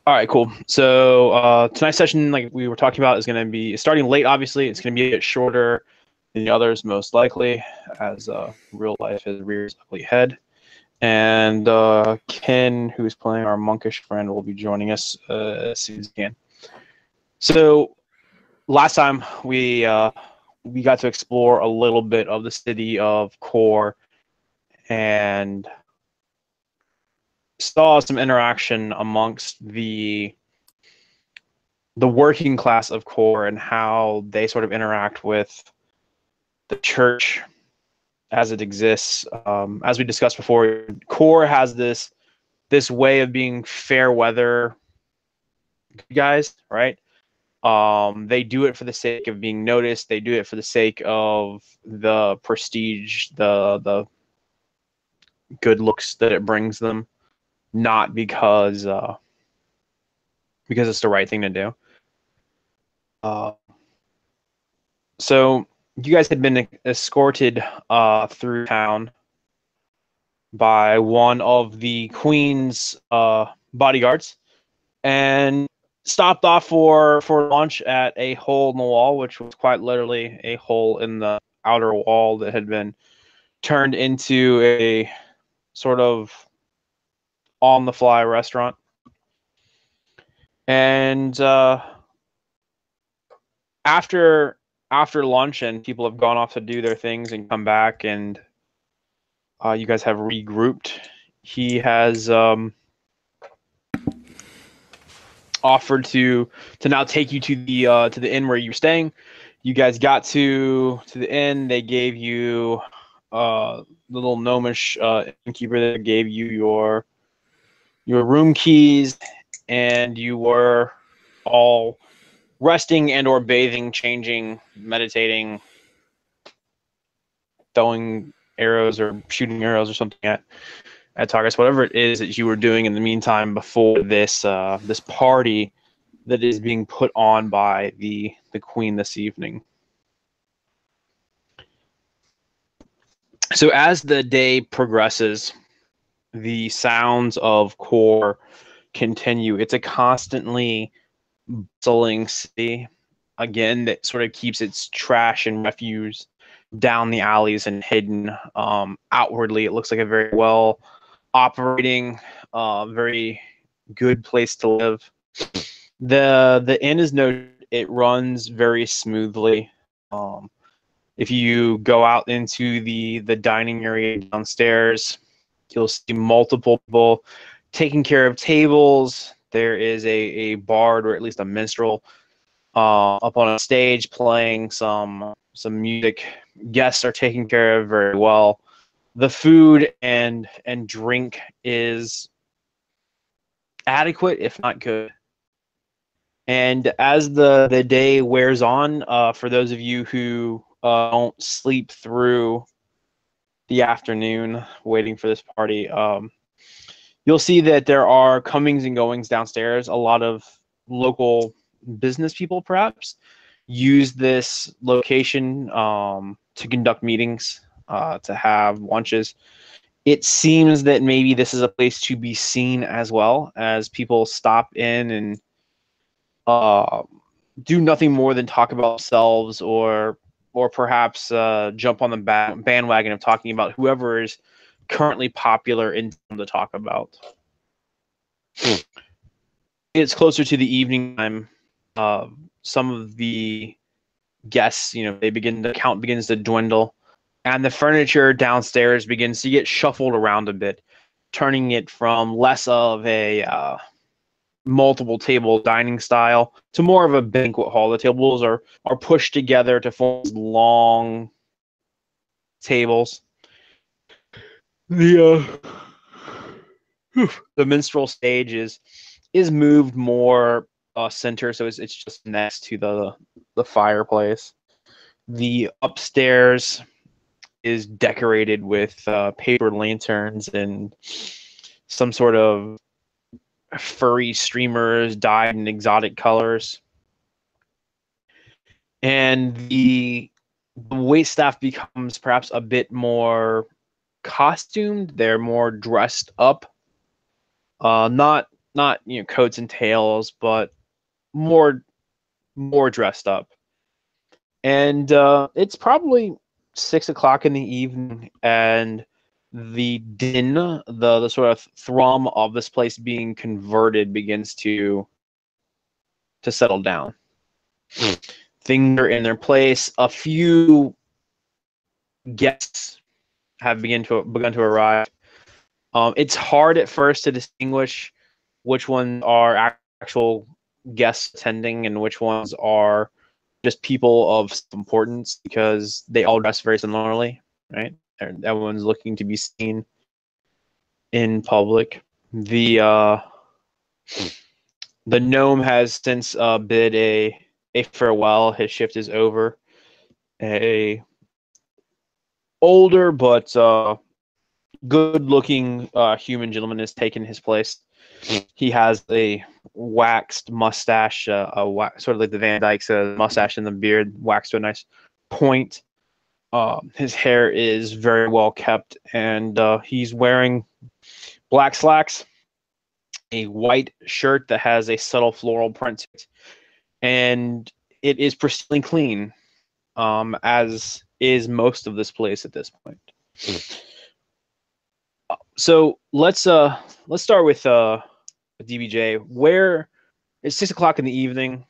All right, cool. So tonight's session, like we were talking about, is going to be starting late. Obviously, it's going to be a bit shorter than the others, most likely, as real life has reared its ugly head. And Ken, who's playing our monkish friend, will be joining us as soon as he can. So last time we got to explore a little bit of the city of Kor and saw some interaction amongst the working class of Kor and how they sort of interact with the church as it exists. As we discussed before, Kor has this way of being fair weather guys, right? They do it for the sake of being noticed. They do it for the sake of the prestige, the good looks that it brings them, not because it's the right thing to do. Uh, so you guys had been escorted through town by one of the queen's bodyguards and stopped off for lunch at a hole in the wall, which was quite literally a hole in the outer wall that had been turned into a sort of on the fly restaurant. And after lunch and people have gone off to do their things and come back and you guys have regrouped, he has offered to now take you to the inn where you're staying. You guys got to the inn. They gave you the little gnomish innkeeper that gave you your room keys, and you were all resting and or bathing, changing, meditating, throwing arrows or shooting arrows or something at targets, whatever it is that you were doing in the meantime before this this party that is being put on by the queen this evening. So as the day progresses, the sounds of Kor continue. It's a constantly bustling city, again, that sort of keeps its trash and refuse down the alleys and hidden. Outwardly, it looks like a very well operating, very good place to live. The inn is noted. It runs very smoothly. If you go out into the dining area downstairs, you'll see multiple people taking care of tables. There is a bard, or at least a minstrel, up on a stage playing some music. Guests are taken care of very well. The food and drink is adequate, if not good. And as the day wears on, for those of you who don't sleep through the afternoon waiting for this party, you'll see that there are comings and goings downstairs. A lot of local business people, perhaps, use this location to conduct meetings, to have lunches. It seems that maybe this is a place to be seen as well, as people stop in and do nothing more than talk about themselves, or perhaps jump on the bandwagon of talking about whoever is currently popular in town to talk about. It's closer to the evening time. Some of the guests, the count begins to dwindle, and the furniture downstairs begins to get shuffled around a bit, turning it from less of a multiple table dining style to more of a banquet hall. The tables are pushed together to form long tables. The minstrel stage is moved more center, so it's just next to the fireplace. The upstairs is decorated with paper lanterns and some sort of furry streamers dyed in exotic colors. And the waitstaff becomes perhaps a bit more costumed. They're more dressed up. Not not coats and tails, but more dressed up. And it's probably 6 o'clock in the evening, and the din, the sort of thrum of this place being converted begins to settle down. Things are in their place. A few guests have begun to arrive. It's hard at first to distinguish which ones are actual guests attending and which ones are just people of importance, because they all dress very similarly, right? Everyone's looking to be seen in public. The gnome has since bid a farewell. His shift is over. A older but good-looking human gentleman has taken his place. He has a waxed mustache, sort of like the Van Dyke's mustache and the beard waxed to a nice point. His hair is very well kept, and he's wearing black slacks, a white shirt that has a subtle floral print to it, and it is pristinely clean, as is most of this place at this point. So let's start with DBJ. Where it's 6 o'clock in the evening.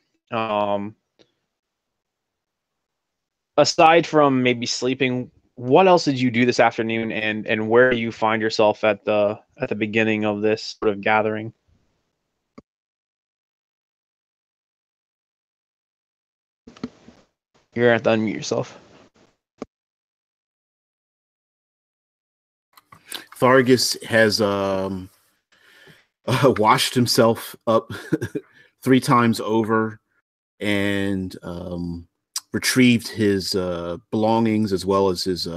Aside from maybe sleeping, what else did you do this afternoon, and where do you find yourself at the beginning of this sort of gathering? You're gonna have to unmute yourself. Thargus has washed himself up 3 times over and retrieved his belongings, as well as his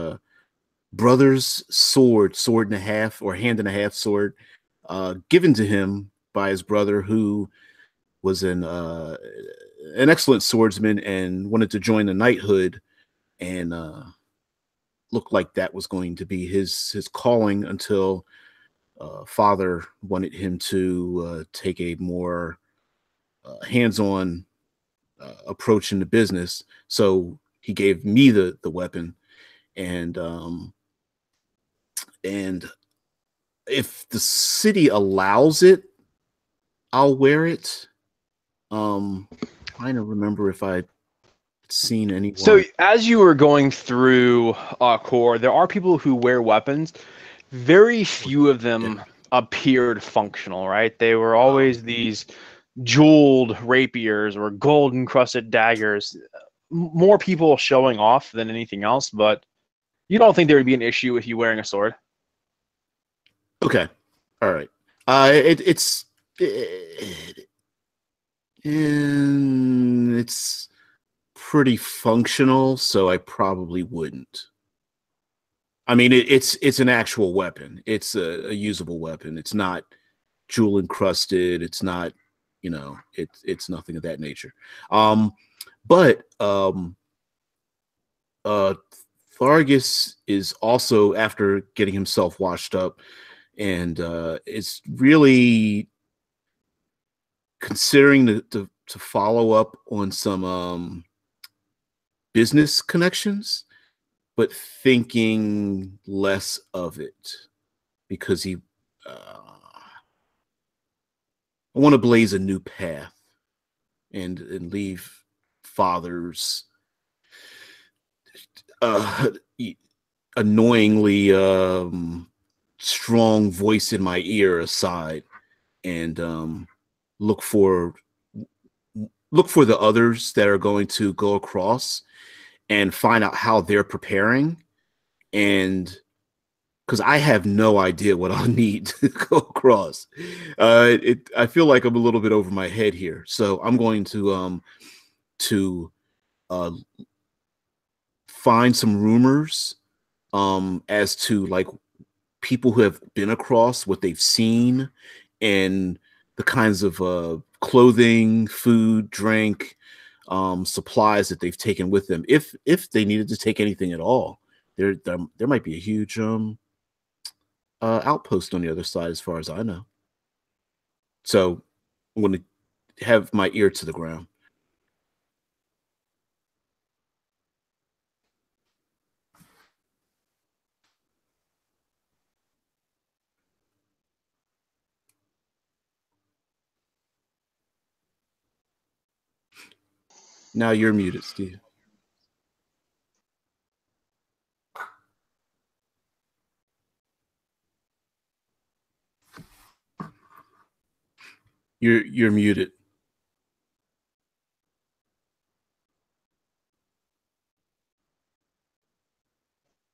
brother's sword and a half, or hand and a half sword, given to him by his brother, who was an excellent swordsman and wanted to join the knighthood, and looked like that was going to be his calling until father wanted him to take a more hands-on approach in the business. So he gave me the weapon, and if the city allows it, I'll wear it. Trying to remember if I'd seen anyone. So as you were going through Core, there are people who wear weapons. Very few of them appeared functional, right? They were always these jeweled rapiers or gold encrusted daggers. More people showing off than anything else, but you don't think there would be an issue with you wearing a sword? Okay. All right. It's pretty functional, so I probably wouldn't. I mean, it's an actual weapon. It's a usable weapon. It's not jewel encrusted. It's not, it's nothing of that nature. But Thargus is also, after getting himself washed up, and is really considering to follow up on some business connections, but thinking less of it, because I want to blaze a new path and leave father's annoyingly strong voice in my ear aside, and look for the others that are going to go across and find out how they're preparing, and because I have no idea what I'll need to go across. I feel like I'm a little bit over my head here, so I'm going to find some rumors as to like people who have been across, what they've seen, and the kinds of clothing, food, drink, supplies that they've taken with them, if they needed to take anything at all. There might be a huge outpost on the other side, as far as I know. So I'm going to have my ear to the ground. Now you're muted, Steve. You're muted.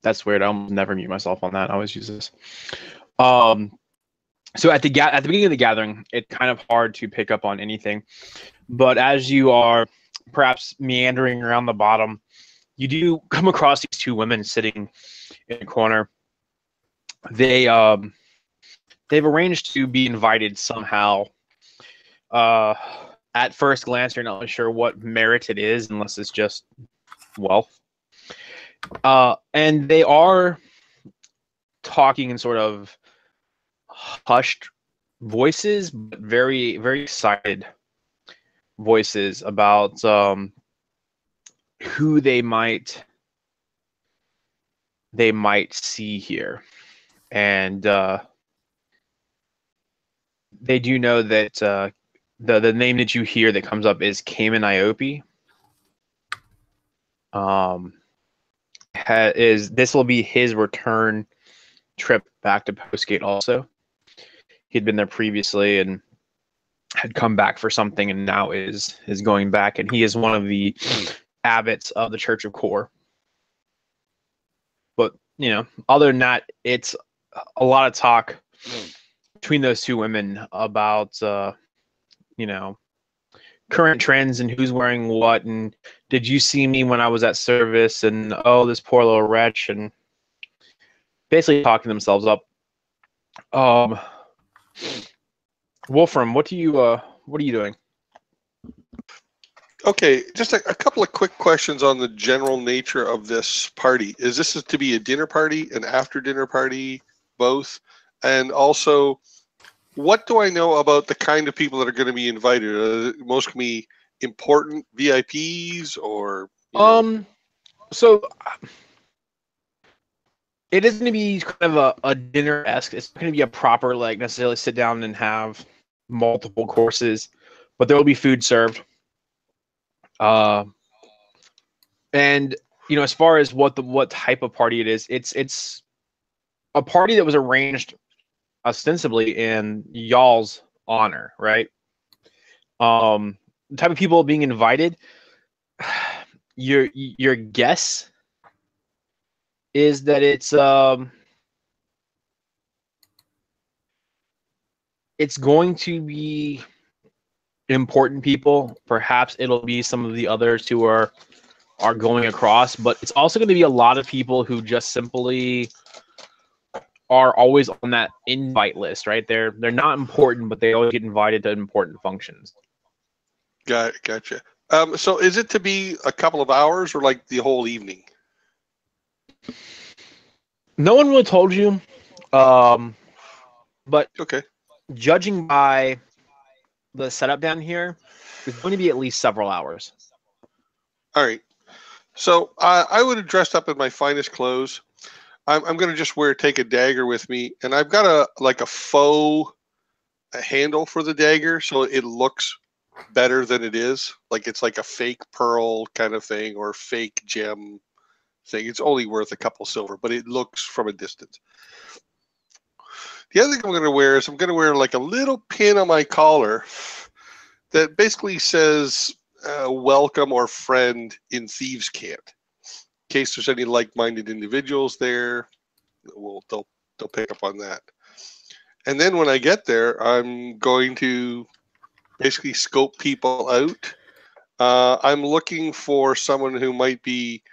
That's weird. I'll never mute myself on that. I always use this. So at the beginning of the gathering, it's kind of hard to pick up on anything. But as you are perhaps meandering around the bottom, you do come across these two women sitting in a corner. They've arranged to be invited somehow. At first glance, you're not really sure what merit it is, unless it's just wealth. And they are talking in sort of hushed voices, but very, very excited voices about who they might see here. And they do know that the name that you hear that comes up is Cayman Iope. This will be his return trip back to Postgate also. He'd been there previously and had come back for something, and now is going back, and he is one of the abbots of the Church of Kor. But other than that, it's a lot of talk between those two women about current trends and who's wearing what, and did you see me when I was at service, and oh, this poor little wretch, and basically talking themselves up. Wolfram, what are you doing? Okay, just a couple of quick questions on the general nature of this party. Is this to be a dinner party, an after-dinner party, both? And also, what do I know about the kind of people that are going to be invited? Most can be important VIPs or... So it is going to be kind of a dinner-esque. It's going to be a proper, like, necessarily sit down and have multiple courses, but there will be food served. And as far as what type of party it is, it's a party that was arranged ostensibly in y'all's honor, right? The type of people being invited, your guess is that it's going to be important people. Perhaps it'll be some of the others who are going across, but it's also going to be a lot of people who just simply are always on that invite list, right? They're not important, but they always get invited to important functions. Gotcha. So is it to be a couple of hours or like the whole evening? No one really told you, but okay. Judging by the setup down here, it's going to be at least several hours. All right. So I would have dressed up in my finest clothes. I'm going to just take a dagger with me, and I've got a faux handle for the dagger, so it looks better than it is. Like it's like a fake pearl kind of thing or fake gem thing. It's only worth a couple silver, but it looks from a distance. The other thing I'm going to wear is I'm going to wear like a little pin on my collar that basically says welcome or friend in Thieves' Cant. In case there's any like-minded individuals there, they'll pick up on that. And then when I get there, I'm going to basically scope people out. I'm looking for someone who might be,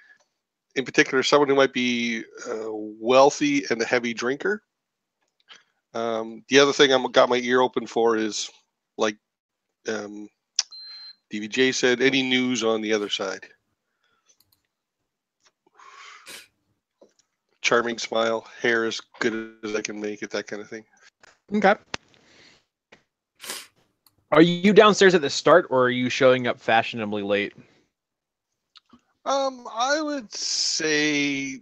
in particular, someone who might be wealthy and a heavy drinker. The other thing I've got my ear open for is, like DVJ said, any news on the other side. Charming smile, hair as good as I can make it, that kind of thing. Okay. Are you downstairs at the start, or are you showing up fashionably late? I would say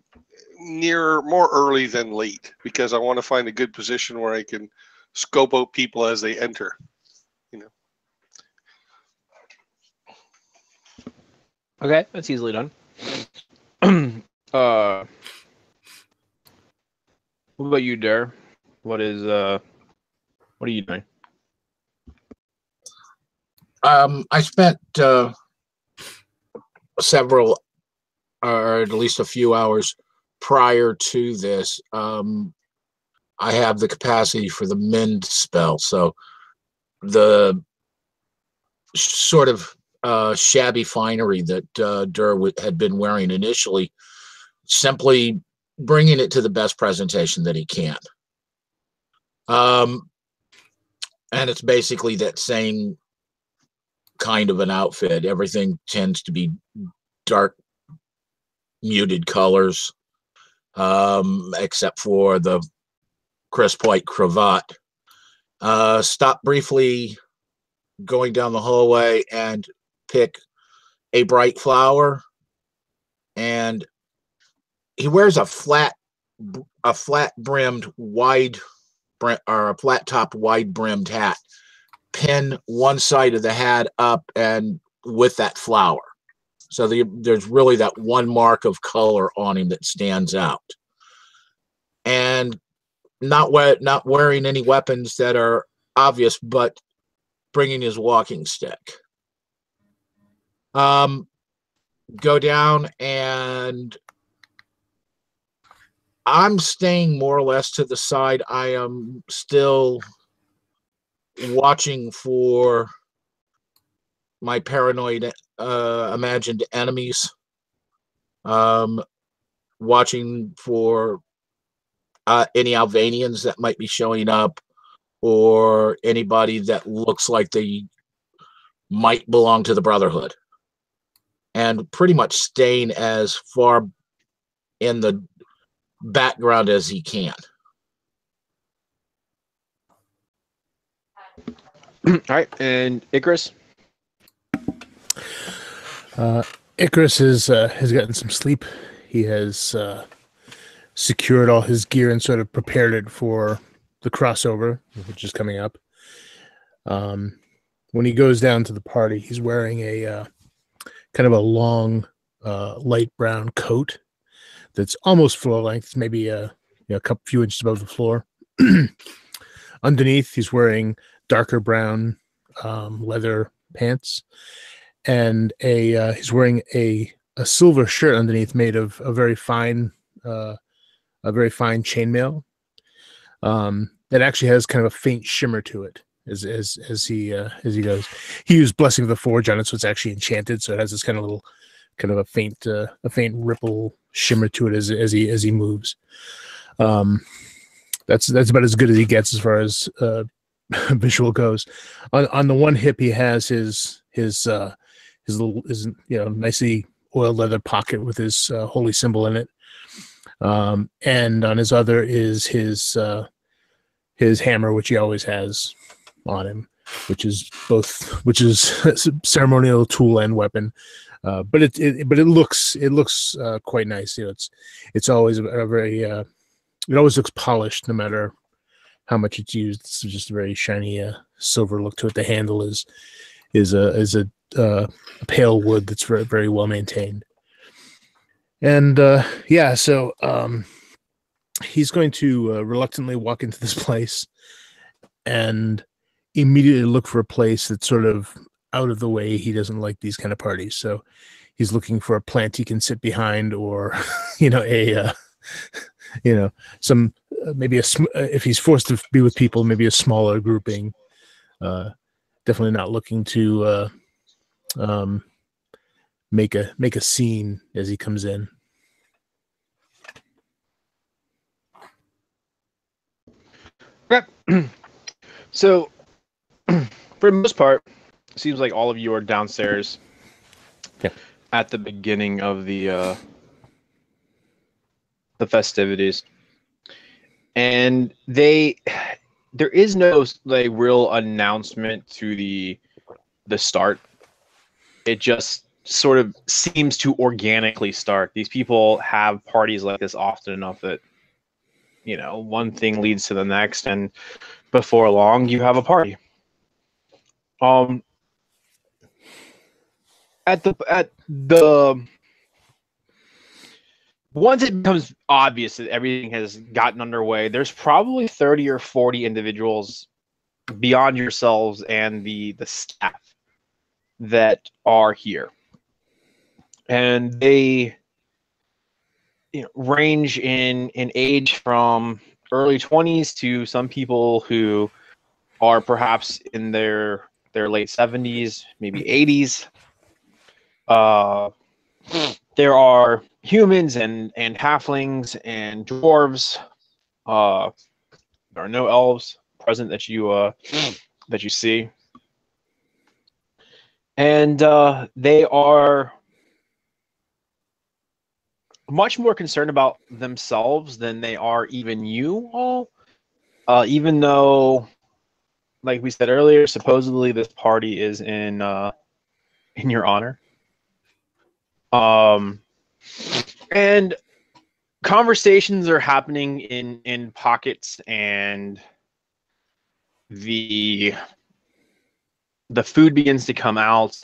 more early than late, because I want to find a good position where I can scope out people as they enter. Okay, that's easily done. What about you, Dare? What are you doing? I spent several, or at least a few hours prior to this. I have the capacity for the mend spell, so the sort of shabby finery that Dur had been wearing initially, simply bringing it to the best presentation that he can. And it's basically that same kind of an outfit. Everything tends to be dark, muted colors, except for the crisp white cravat. Stop briefly going down the hallway and pick a bright flower, and he wears a flat brimmed wide or a flat top wide brimmed hat. Pin one side of the hat up and with that flower, so there's really that one mark of color on him that stands out, and not wearing any weapons that are obvious, but bringing his walking stick. Go down, and I'm staying more or less to the side. I am still watching for my paranoid imagined enemies. Watching for any Albanians that might be showing up, or anybody that looks like they might belong to the Brotherhood, and pretty much staying as far in the background as he can. All right, and Icarus? Icarus has gotten some sleep. He has secured all his gear and sort of prepared it for the crossover, which is coming up. When he goes down to the party, he's wearing a kind of a long, light brown coat that's almost floor length, maybe a couple few inches above the floor. Underneath, he's wearing darker brown leather pants, and he's wearing a silver shirt underneath made of a very fine chainmail that actually has kind of a faint shimmer to it as he goes. He used Blessing of the Forge on it, so it's actually enchanted, so it has this kind of a faint ripple shimmer to it as he moves. That's about as good as he gets as far as visual goes. On the one hip, he has his nicely oiled leather pocket with his holy symbol in it, and on his other is his hammer, which he always has on him, which is ceremonial tool and weapon. But it looks quite nice. It's always a very it always looks polished no matter how much it's used. It's just a very shiny silver look to it. The handle is a pale wood that's very, very well maintained. And so he's going to reluctantly walk into this place and immediately look for a place that's sort of out of the way. He doesn't like these kind of parties, so he's looking for a plant he can sit behind, or some if he's forced to be with people, maybe a smaller grouping. Definitely not looking to make a scene as he comes in. Okay. So, for the most part, it seems like all of you are downstairs. Yeah. At the beginning of the festivities, and there is no like real announcement to the start. It just sort of seems to organically start. These people have parties like this often enough that, you know, one thing leads to the next, and before long you have a party. At the once it becomes obvious that everything has gotten underway, there's probably 30 or 40 individuals beyond yourselves and the staff that are here. And they, you know, range in age from early 20s to some people who are perhaps in their late 70s, maybe 80s. There are humans and halflings and dwarves. There are no elves present that you see, and they are much more concerned about themselves than they are even you all. Even though, like we said earlier, supposedly this party is in your honor. And conversations are happening in pockets, and the food begins to come out,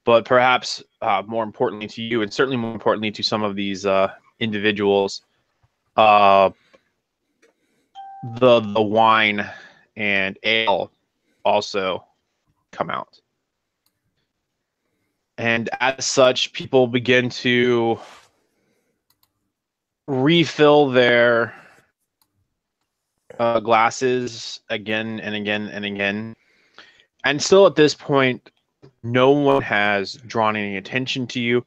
but perhaps more importantly to you, and certainly more importantly to some of these individuals, the wine and ale also come out. And as such, people begin to refill their glasses again and again and again. And still at this point, no one has drawn any attention to you.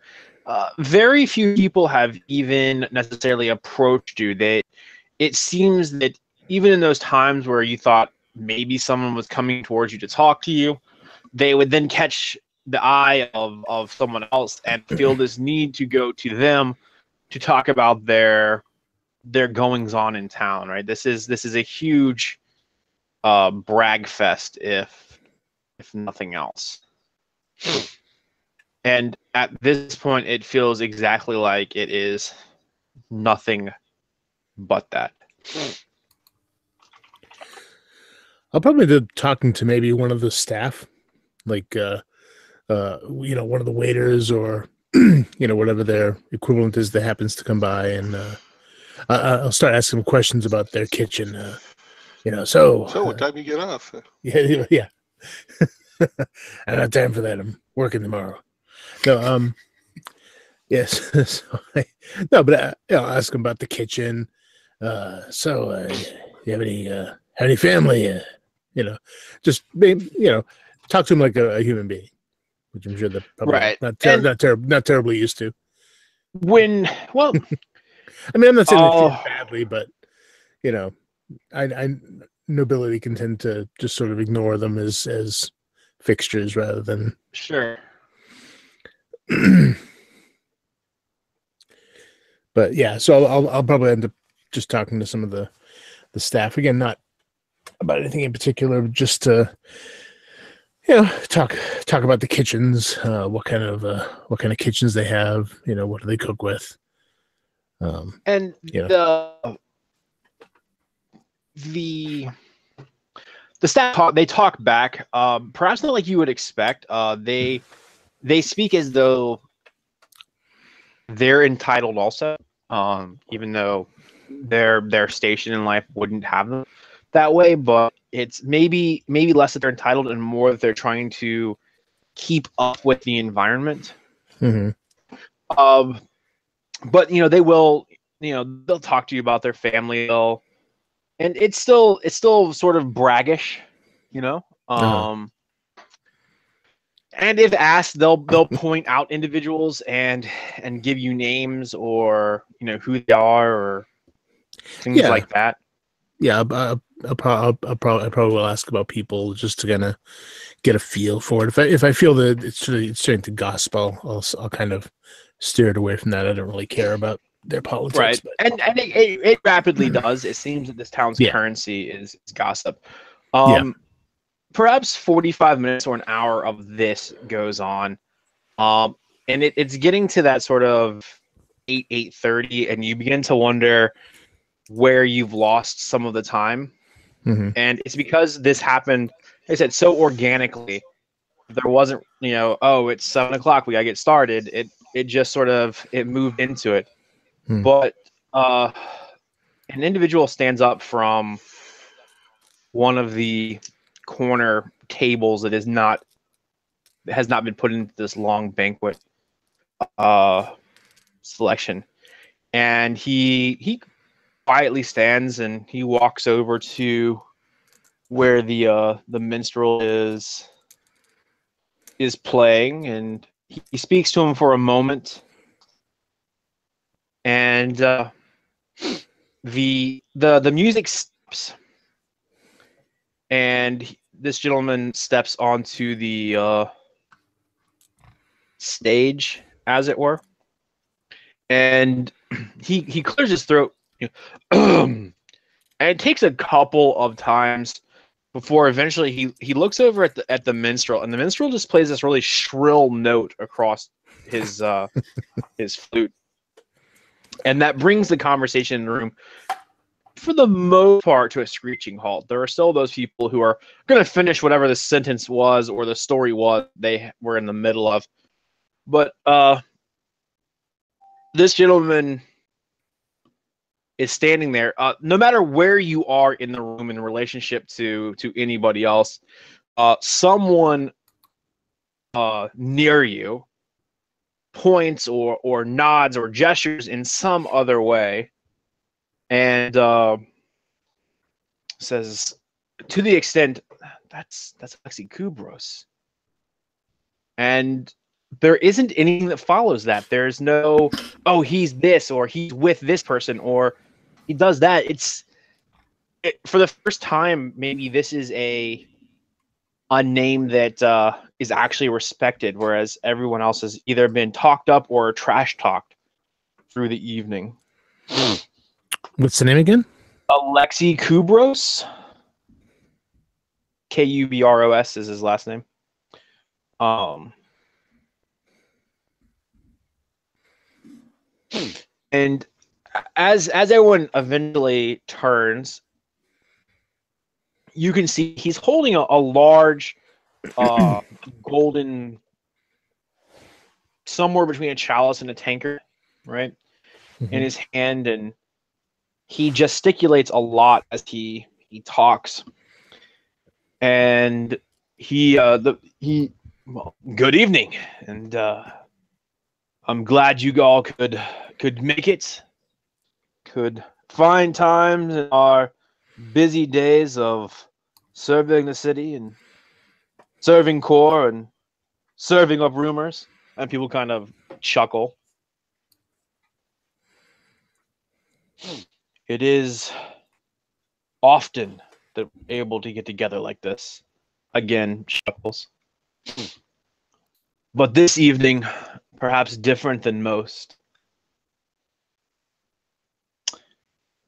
Very few people have even necessarily approached you. It seems that even in those times where you thought maybe someone was coming towards you to talk to you, they would then catch the eye of someone else and feel this need to go to them to talk about their goings on in town. Right? This is a huge brag fest, if nothing else. And at this point, it feels exactly like it is nothing but that. I'll probably be talking to maybe one of the staff, like one of the waiters, or whatever their equivalent is that happens to come by, and I'll start asking them questions about their kitchen. So what time you get off? Yeah. I don't have time for that. I'm working tomorrow. No, yes. No, but I'll ask them about the kitchen. You have any family? Just maybe, talk to them like a human being, which I'm sure they're probably not terribly used to. I mean, I'm not saying they feel badly, but I nobility can tend to just sort of ignore them as fixtures rather than sure. But yeah, so I'll probably end up just talking to some of the staff again, not about anything in particular, but just to talk about the kitchens, what kind of kitchens they have, what do they cook with, and the staff they talk back, perhaps not like you would expect. They speak as though they're entitled also, even though their station in life wouldn't have them that way. But it's maybe less that they're entitled and more that they're trying to keep up with the environment. Mm-hmm. But they will, they'll talk to you about their family, and it's still sort of braggish, and if asked, they'll point out individuals and give you names or who they are or things like that. Yeah, I probably will ask about people just to kind of get a feel for it. If I feel that it's starting to gossip, I'll kind of steer it away from that. I don't really care about their politics. Right, But and it rapidly does. It seems that this town's Yeah. currency is gossip. Yeah. Perhaps 45 minutes or an hour of this goes on, and it's getting to that sort of 8:30, and you begin to wonder where you've lost some of the time. Mhm. And it's because this happened, like I said, so organically. There wasn't, oh, it's 7 o'clock, we gotta get started. It just sort of moved into it. Hmm. But an individual stands up from one of the corner tables that has not been put into this long banquet selection, and he quietly stands and he walks over to where the minstrel is playing, and he speaks to him for a moment, and the music stops, and this gentleman steps onto the stage, as it were, and he clears his throat, and it takes a couple of times before eventually he looks over at the minstrel, and the minstrel just plays this really shrill note across his his flute, and that brings the conversation in the room, for the most part, to a screeching halt. There are still those people who are going to finish whatever the sentence was or the story was they were in the middle of. But this gentleman is standing there. No matter where you are in the room in relationship to anybody else, someone near you points or nods or gestures in some other way, and says, to the extent, that's Alexei Kubros. And there isn't anything that follows that. There's no, oh, he's this, or he's with this person, or he does that. For the first time, maybe this is a name that is actually respected, whereas everyone else has either been talked up or trash talked through the evening. What's the name again? Alexei Kubros. Kubros is his last name. And as everyone eventually turns, you can see he's holding a large golden, somewhere between a chalice and a tankard, right, in his hand, and he gesticulates a lot as he talks. And well, good evening, and I'm glad you all could make it, could find times in our busy days of serving the city and serving core and serving up rumors. And people kind of chuckle. It is often that we're able to get together like this. Again, chuckles. But this evening, perhaps different than most.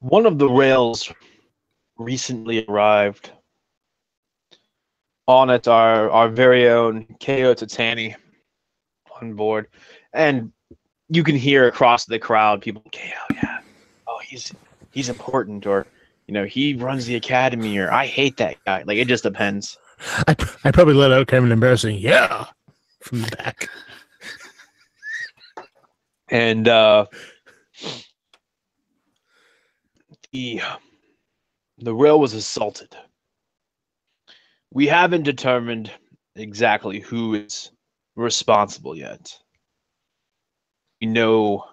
One of the rails recently arrived. On it, our very own Ko Tatani on board. And you can hear across the crowd people, Ko, yeah. Oh, he's important, or he runs the academy, or I hate that guy. Like, it just depends. I probably let out kind of an embarrassing yeah from the back. And the rail was assaulted. We haven't determined exactly who is responsible yet. We know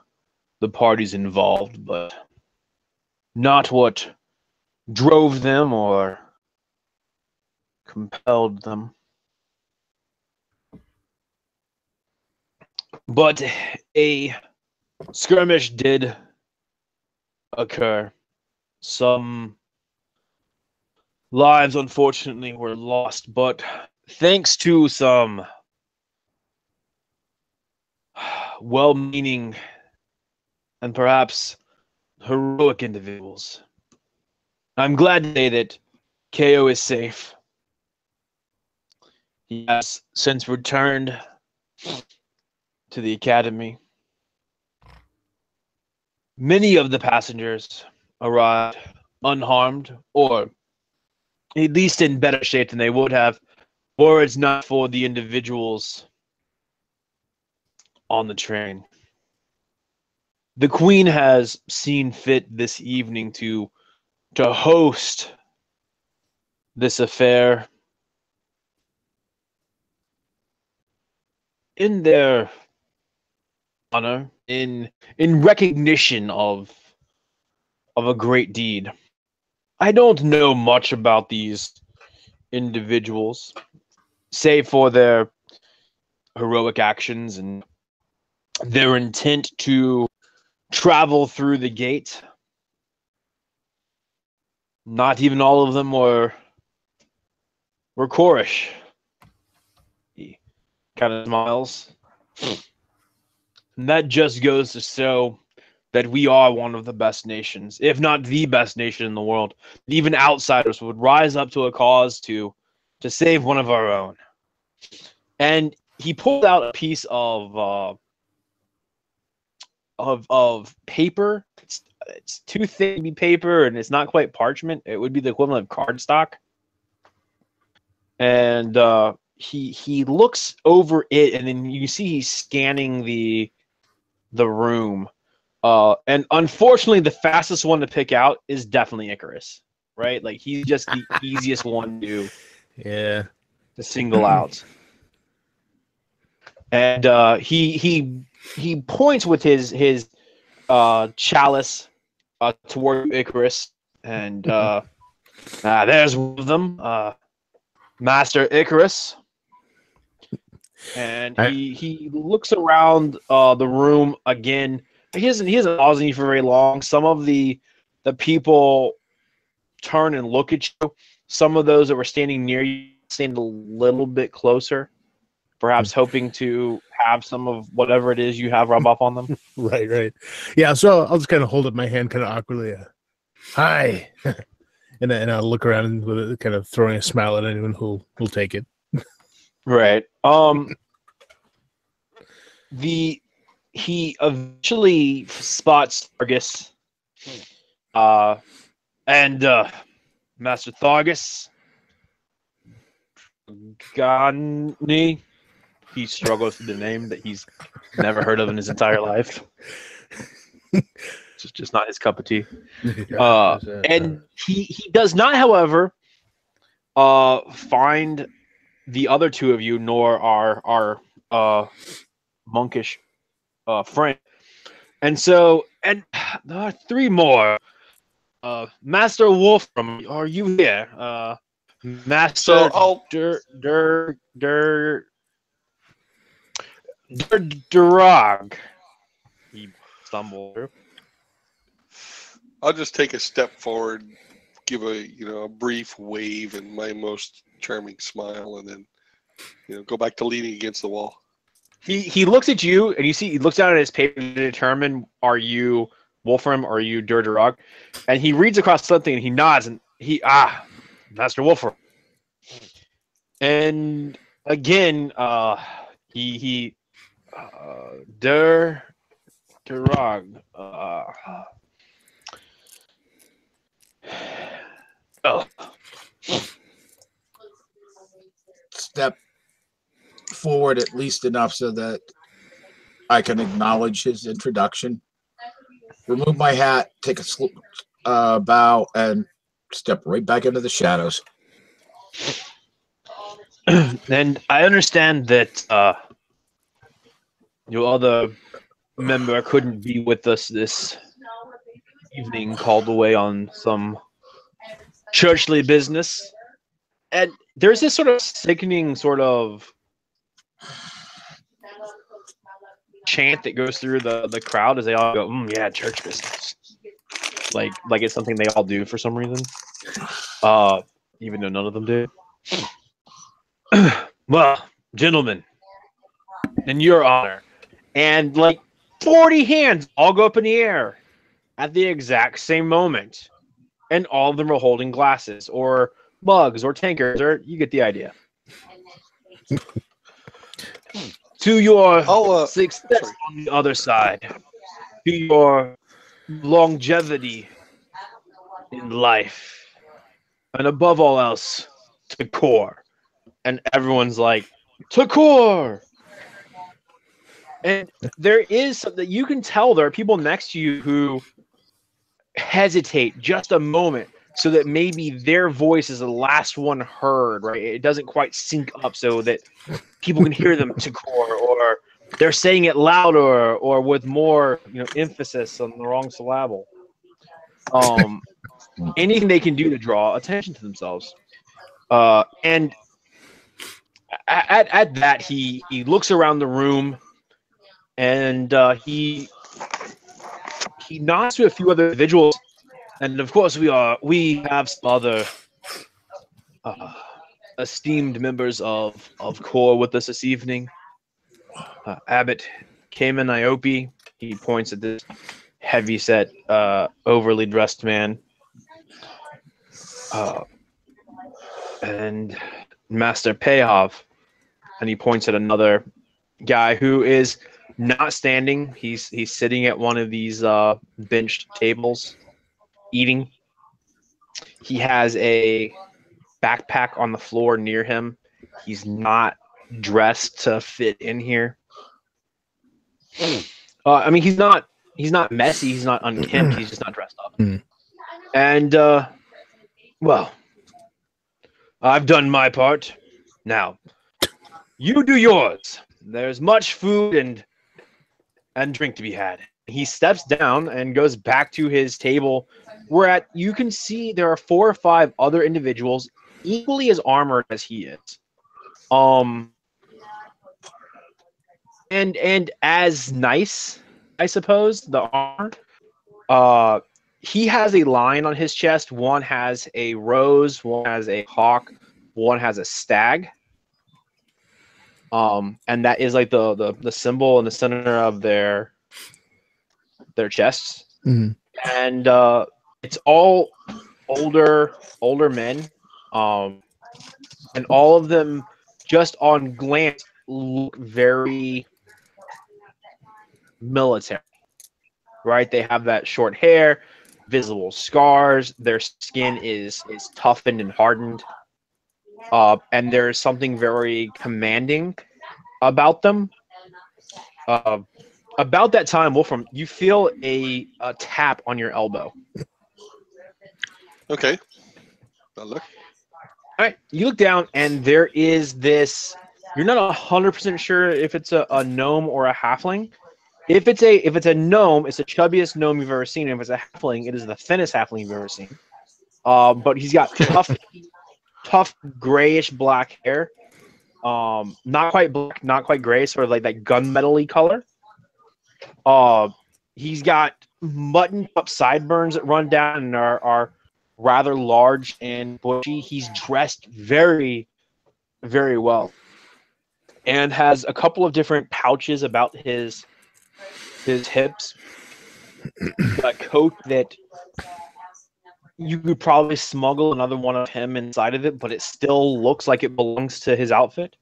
the parties involved, but not what drove them or compelled them. But a skirmish did occur. Some lives, unfortunately, were lost, but thanks to some well-meaning and perhaps heroic individuals. I'm glad to say that KO is safe. He has since returned to the academy. Many of the passengers arrived unharmed, or at least in better shape than they would have, were it not for the individuals on the train. The Queen has seen fit this evening to host this affair in their honor, in recognition of a great deed. I don't know much about these individuals, save for their heroic actions and their intent to travel through the gate. Not even all of them were Korish. He kind of smiles. And that just goes to show that we are one of the best nations, if not the best nation in the world. Even outsiders would rise up to a cause to save one of our own. And he pulled out a piece of paper. It's too thick to be paper, and it's not quite parchment. It would be the equivalent of cardstock. And he looks over it, and then you see he's scanning the room. And unfortunately, the fastest one to pick out is definitely Icarus, right? Like, he's just the easiest one to single out. And he points with his chalice toward Icarus, and there's one of them, Master Icarus. And he looks around the room again. He hasn't paused you for very long. Some of the people turn and look at you. Some of those that were standing near you stand a little bit closer, perhaps hoping to have some of whatever it is you have rub off on them. Right. Yeah, so I'll just kind of hold up my hand kind of awkwardly. Hi. and I'll look around with it, kind of throwing a smile at anyone who'll take it. Right. He eventually spots Thargus, and Master Thargus Gani. He struggles with the name that he's never heard of in his entire life. It's just not his cup of tea. And he does not, however, find the other two of you, nor our monkish friend. And so, and there are three more. Master Wolfram, are you here? Master Durag. He stumbled through. I'll just take a step forward, give a brief wave and my most charming smile, and then go back to leaning against the wall. He looks at you, and you see he looks down at his paper to determine, are you Wolfram or are you Durag? And he reads across something, and he nods, and Master Wolfram. And again, he Durag. Step forward at least enough so that I can acknowledge his introduction. Remove my hat, take a bow, and step right back into the shadows. And I understand that your other member couldn't be with us this evening, called away on some churchly business. And there's this sort of sickening sort of chant that goes through the crowd as they all go, yeah, church business. Like it's something they all do for some reason. Even though none of them do. Well, gentlemen, in your honor, and 40 hands all go up in the air at the exact same moment. And all of them are holding glasses or mugs or tankers, or you get the idea. To your success sorry. on the other side, to your longevity in life, and above all else, to core. And everyone's like, to core. And there is something you can tell there are people next to you who hesitate just a moment so that maybe their voice is the last one heard, right? It doesn't quite sync up so that people can hear them to core, or they're saying it louder or with more, emphasis on the wrong syllable. Anything they can do to draw attention to themselves. And at that, he looks around the room and he nods to a few other individuals, and of course we have some other esteemed members of core with us this evening. Abbot Cayman Iope. He points at this heavy-set, overly dressed man, and Master Payhov, and he points at another guy who is not standing. He's sitting at one of these benched tables, eating. He has a backpack on the floor near him. He's not dressed to fit in here. I mean, he's not messy. He's not unkempt. He's just not dressed up. And well, I've done my part. Now, you do yours. There's much food and drink to be had. He steps down and goes back to his table, where you can see there are 4 or 5 other individuals equally as armored as he is. And as nice, I suppose, the armor. He has a lion on his chest. One has a rose, one has a hawk, one has a stag. And that is like the symbol in the center of their chests. Mm-hmm. And it's all older men. And all of them, just on glance, look very military, right? They have that short hair, visible scars. Their skin is toughened and hardened. And there's something very commanding about them. About that time, Wolfram, you feel a tap on your elbow. Okay. I'll look. All right, you look down, and there is this. You're not 100% sure if it's a gnome or a halfling. If it's a gnome, it's the chubbiest gnome you've ever seen. And if it's a halfling, it is the thinnest halfling you've ever seen. But he's got tough grayish black hair. Not quite black, not quite gray, sort of like that gunmetal-y color. He's got mutton-up sideburns that run down and are rather large and bushy. He's dressed very, very well, and has a couple of different pouches about his hips. A coat that you could probably smuggle another one of him inside of it, but it still looks like it belongs to his outfit.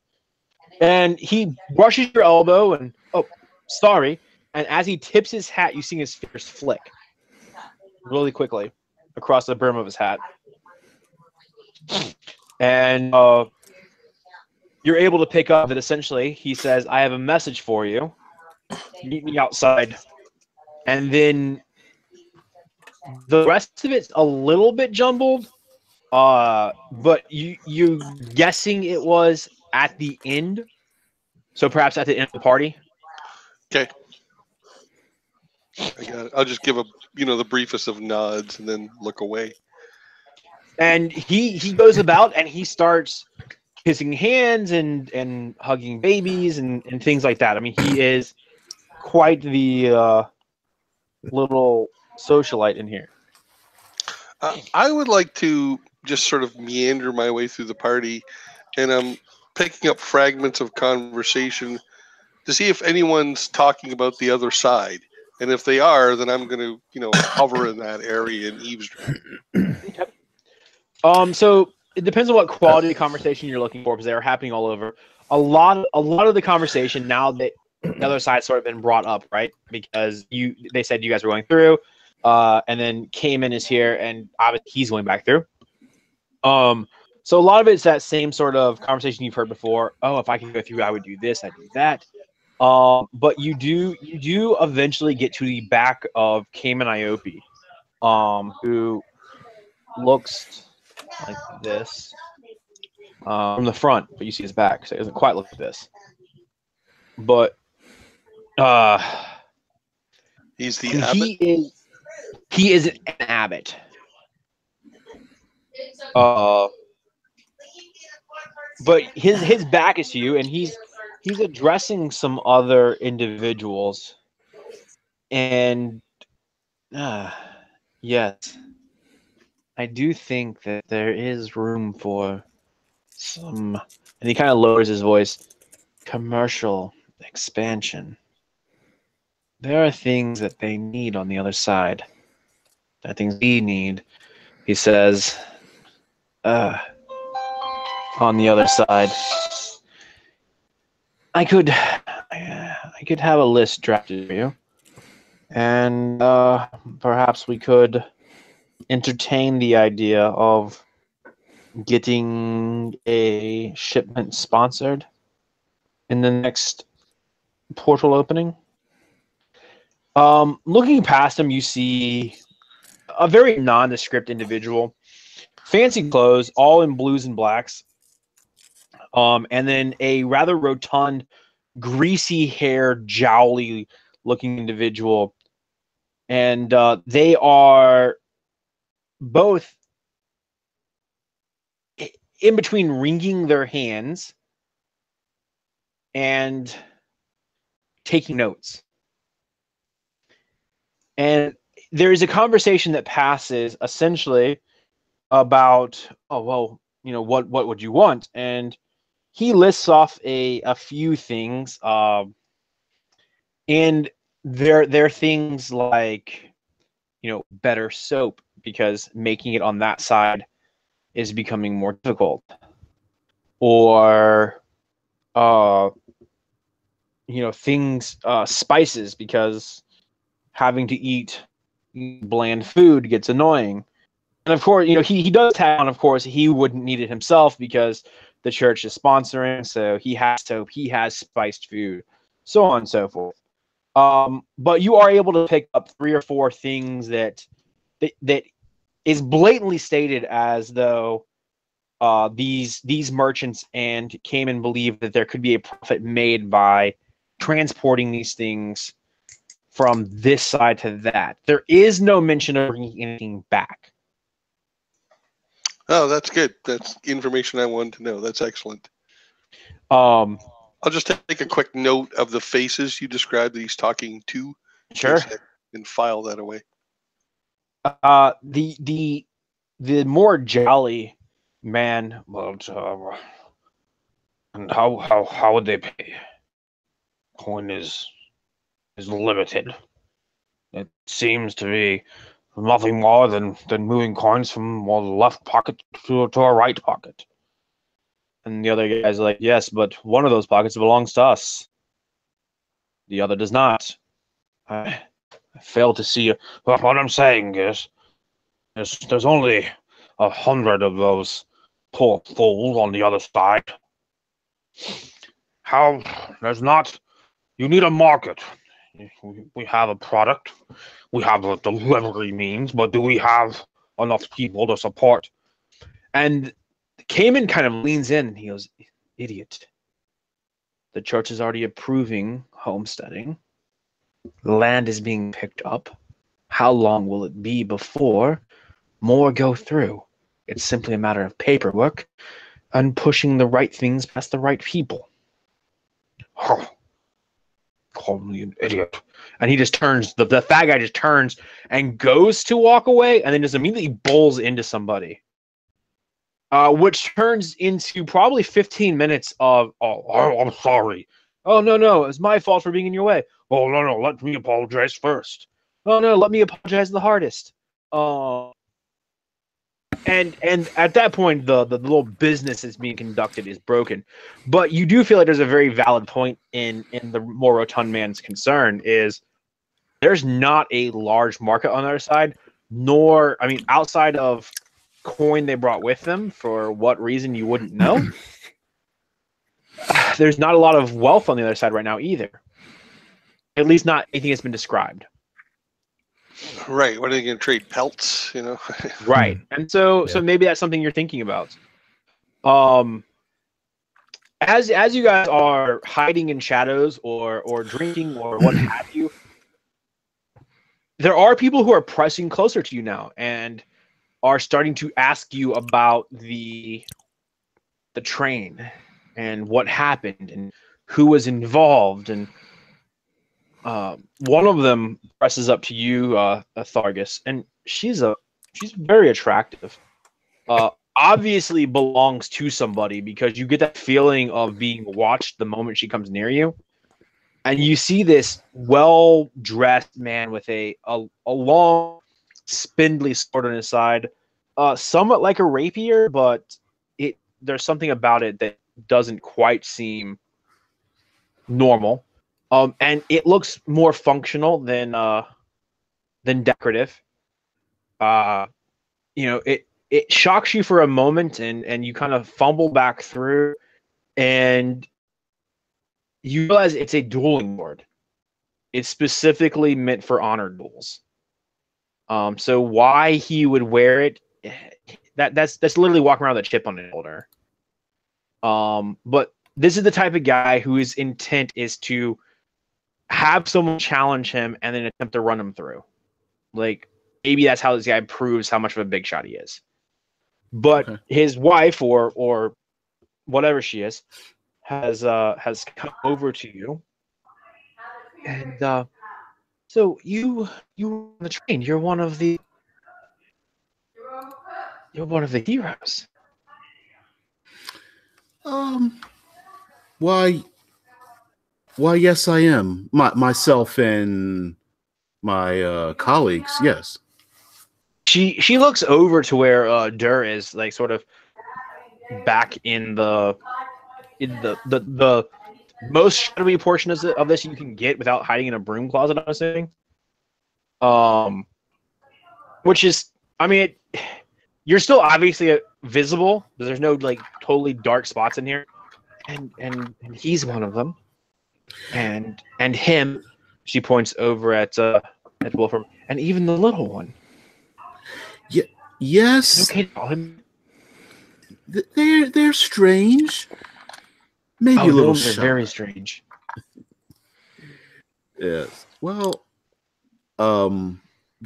And he brushes your elbow and, oh, sorry. And as he tips his hat, you see his fingers flick really quickly across the brim of his hat. And you're able to pick up that essentially he says, I have a message for you. Meet me outside. And then the rest of it's a little bit jumbled, but you guessing it was at the end, so perhaps at the end of the party. Okay. I got it. I'll just give the briefest of nods and then look away. And he goes about and he starts kissing hands and hugging babies and things like that. I mean, he is quite the little socialite in here. I would like to just sort of meander my way through the party, and I'm picking up fragments of conversation to see if anyone's talking about the other side. And if they are, then I'm going to, hover in that area and eavesdrop. So it depends on what quality of conversation you're looking for, because they're happening all over. A lot of the conversation now that the other side's sort of been brought up, right? Because they said you guys were going through, and then Cayman is here, and obviously he's going back through. So a lot of it's that same sort of conversation you've heard before. Oh, if I could go through, I would do this, I'd do that. But you do eventually get to the back of Cayman Iope, who looks like this from the front, but you see his back, so it doesn't quite look like this. But he's the abbot. He is an abbot. But his back is to you, and he's addressing some other individuals. And yes, I do think that there is room for some, and he kind of lowers his voice, commercial expansion. There are things that they need on the other side. There are things we need, he says, on the other side. I could have a list drafted for you, and perhaps we could entertain the idea of getting a shipment sponsored in the next portal opening. Looking past him, you see a very nondescript individual, fancy clothes, all in blues and blacks. And then a rather rotund, greasy-haired, jowly-looking individual. And they are both in between wringing their hands and taking notes. And there is a conversation that passes essentially about, oh, well, what would you want? And he lists off a few things, and they're things like, better soap, because making it on that side is becoming more difficult, or things, spices, because having to eat bland food gets annoying. And of course, he does tag on, of course, he wouldn't need it himself because the church is sponsoring, so he has spiced food, so on and so forth. But you are able to pick up 3 or 4 things that is blatantly stated as though these merchants and Cayman believe that there could be a profit made by transporting these things from this side to that. There is no mention of bringing anything back. Oh, that's good. That's information I wanted to know. That's excellent. I'll just take a quick note of the faces you described that he's talking to. Sure. And file that away. The more jolly man, and how would they pay? Coin is limited. It seems to be nothing more than moving coins from one left pocket to a right pocket. And the other guy's like, yes, but one of those pockets belongs to us. The other does not. I fail to see. What I'm saying is, there's only 100 of those poor fools on the other side. There's not. You need a market. We have a product. We have a delivery means, but do we have enough people to support? And Cayman kind of leans in and he goes, idiot. The church is already approving homesteading. Land is being picked up. How long will it be before more go through? It's simply a matter of paperwork and pushing the right things past the right people. Oh, call me an idiot. And he just turns, the fat guy just turns and goes to walk away and then just immediately bowls into somebody. Which turns into probably 15 minutes of, oh, I'm sorry. Oh, no, no, it's my fault for being in your way. Oh, no, no, let me apologize first. Oh, no, let me apologize the hardest. And at that point, the little business is being conducted is broken. But you do feel like there's a very valid point in the more rotund man's concern is there's not a large market on the other side, nor, I mean, outside of coin they brought with them, for what reason you wouldn't know. There's not a lot of wealth on the other side right now either. At least not anything that's been described. Right. What are they going to trade? Pelts, you know? Right. And so Yeah. maybe that's something you're thinking about. As you guys are hiding in shadows or drinking or what have you, there are people who are pressing closer to you now and are starting to ask you about the train and what happened and who was involved. And one of them presses up to you, Thargus, and she's very attractive. Obviously belongs to somebody because you get that feeling of being watched the moment she comes near you. And you see this well-dressed man with a long, spindly sword on his side, somewhat like a rapier, but there's something about it that doesn't quite seem normal. And it looks more functional than decorative. It shocks you for a moment, and you kind of fumble back through, and you realize it's a dueling board. It's specifically meant for honor duels. So why he would wear it, that's literally walking around with a chip on his shoulder. But this is the type of guy whose intent is to have someone challenge him and then attempt to run him through. Like, maybe that's how this guy proves how much of a big shot he is. But his wife or whatever she is has come over to you, and so you on the train. You're one of the heroes. Why, yes, I am. Myself and my colleagues, yes. She looks over to where Dur is, like, sort of back in the most shadowy portion of this you can get without hiding in a broom closet, I'm assuming. Which is, I mean, you're still obviously visible, but there's no like totally dark spots in here, and he's one of them, and him. She points over at Wolfram, and even the little one. Yes. Is it okay to call him? They're strange. Maybe a little They're shy. very strange. Yes. Well,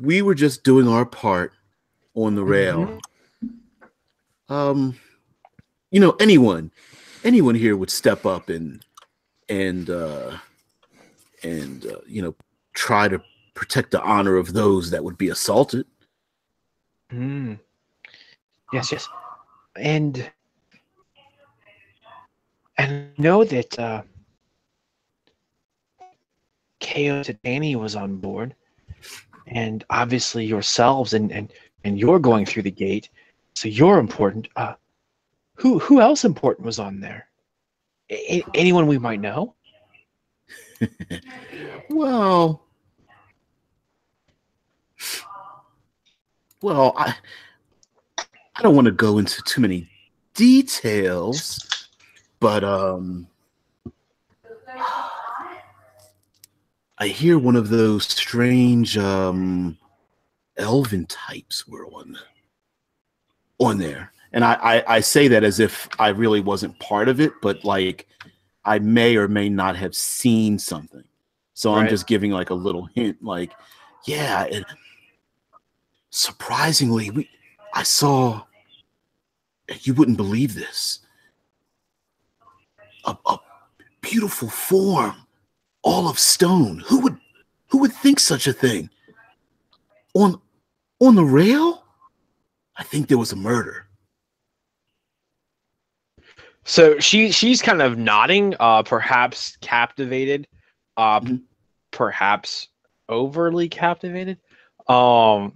we were just doing our part on the rail. Anyone here would step up and try to protect the honor of those that would be assaulted. Yes. And know that Ko Tadani was on board, and obviously yourselves, and you're going through the gate, so you're important. Who else important was on there? Anyone we might know? Well, I don't want to go into too many details, but I hear one of those strange elven types were on there. And I say that as if I really wasn't part of it, but like I may or may not have seen something. So I'm just giving like a little hint, like, yeah, and surprisingly, I saw, you wouldn't believe this, a beautiful form, all of stone. Who would think such a thing? On the rail? I think there was a murder. So she's kind of nodding, perhaps captivated, Mhm. perhaps overly captivated. And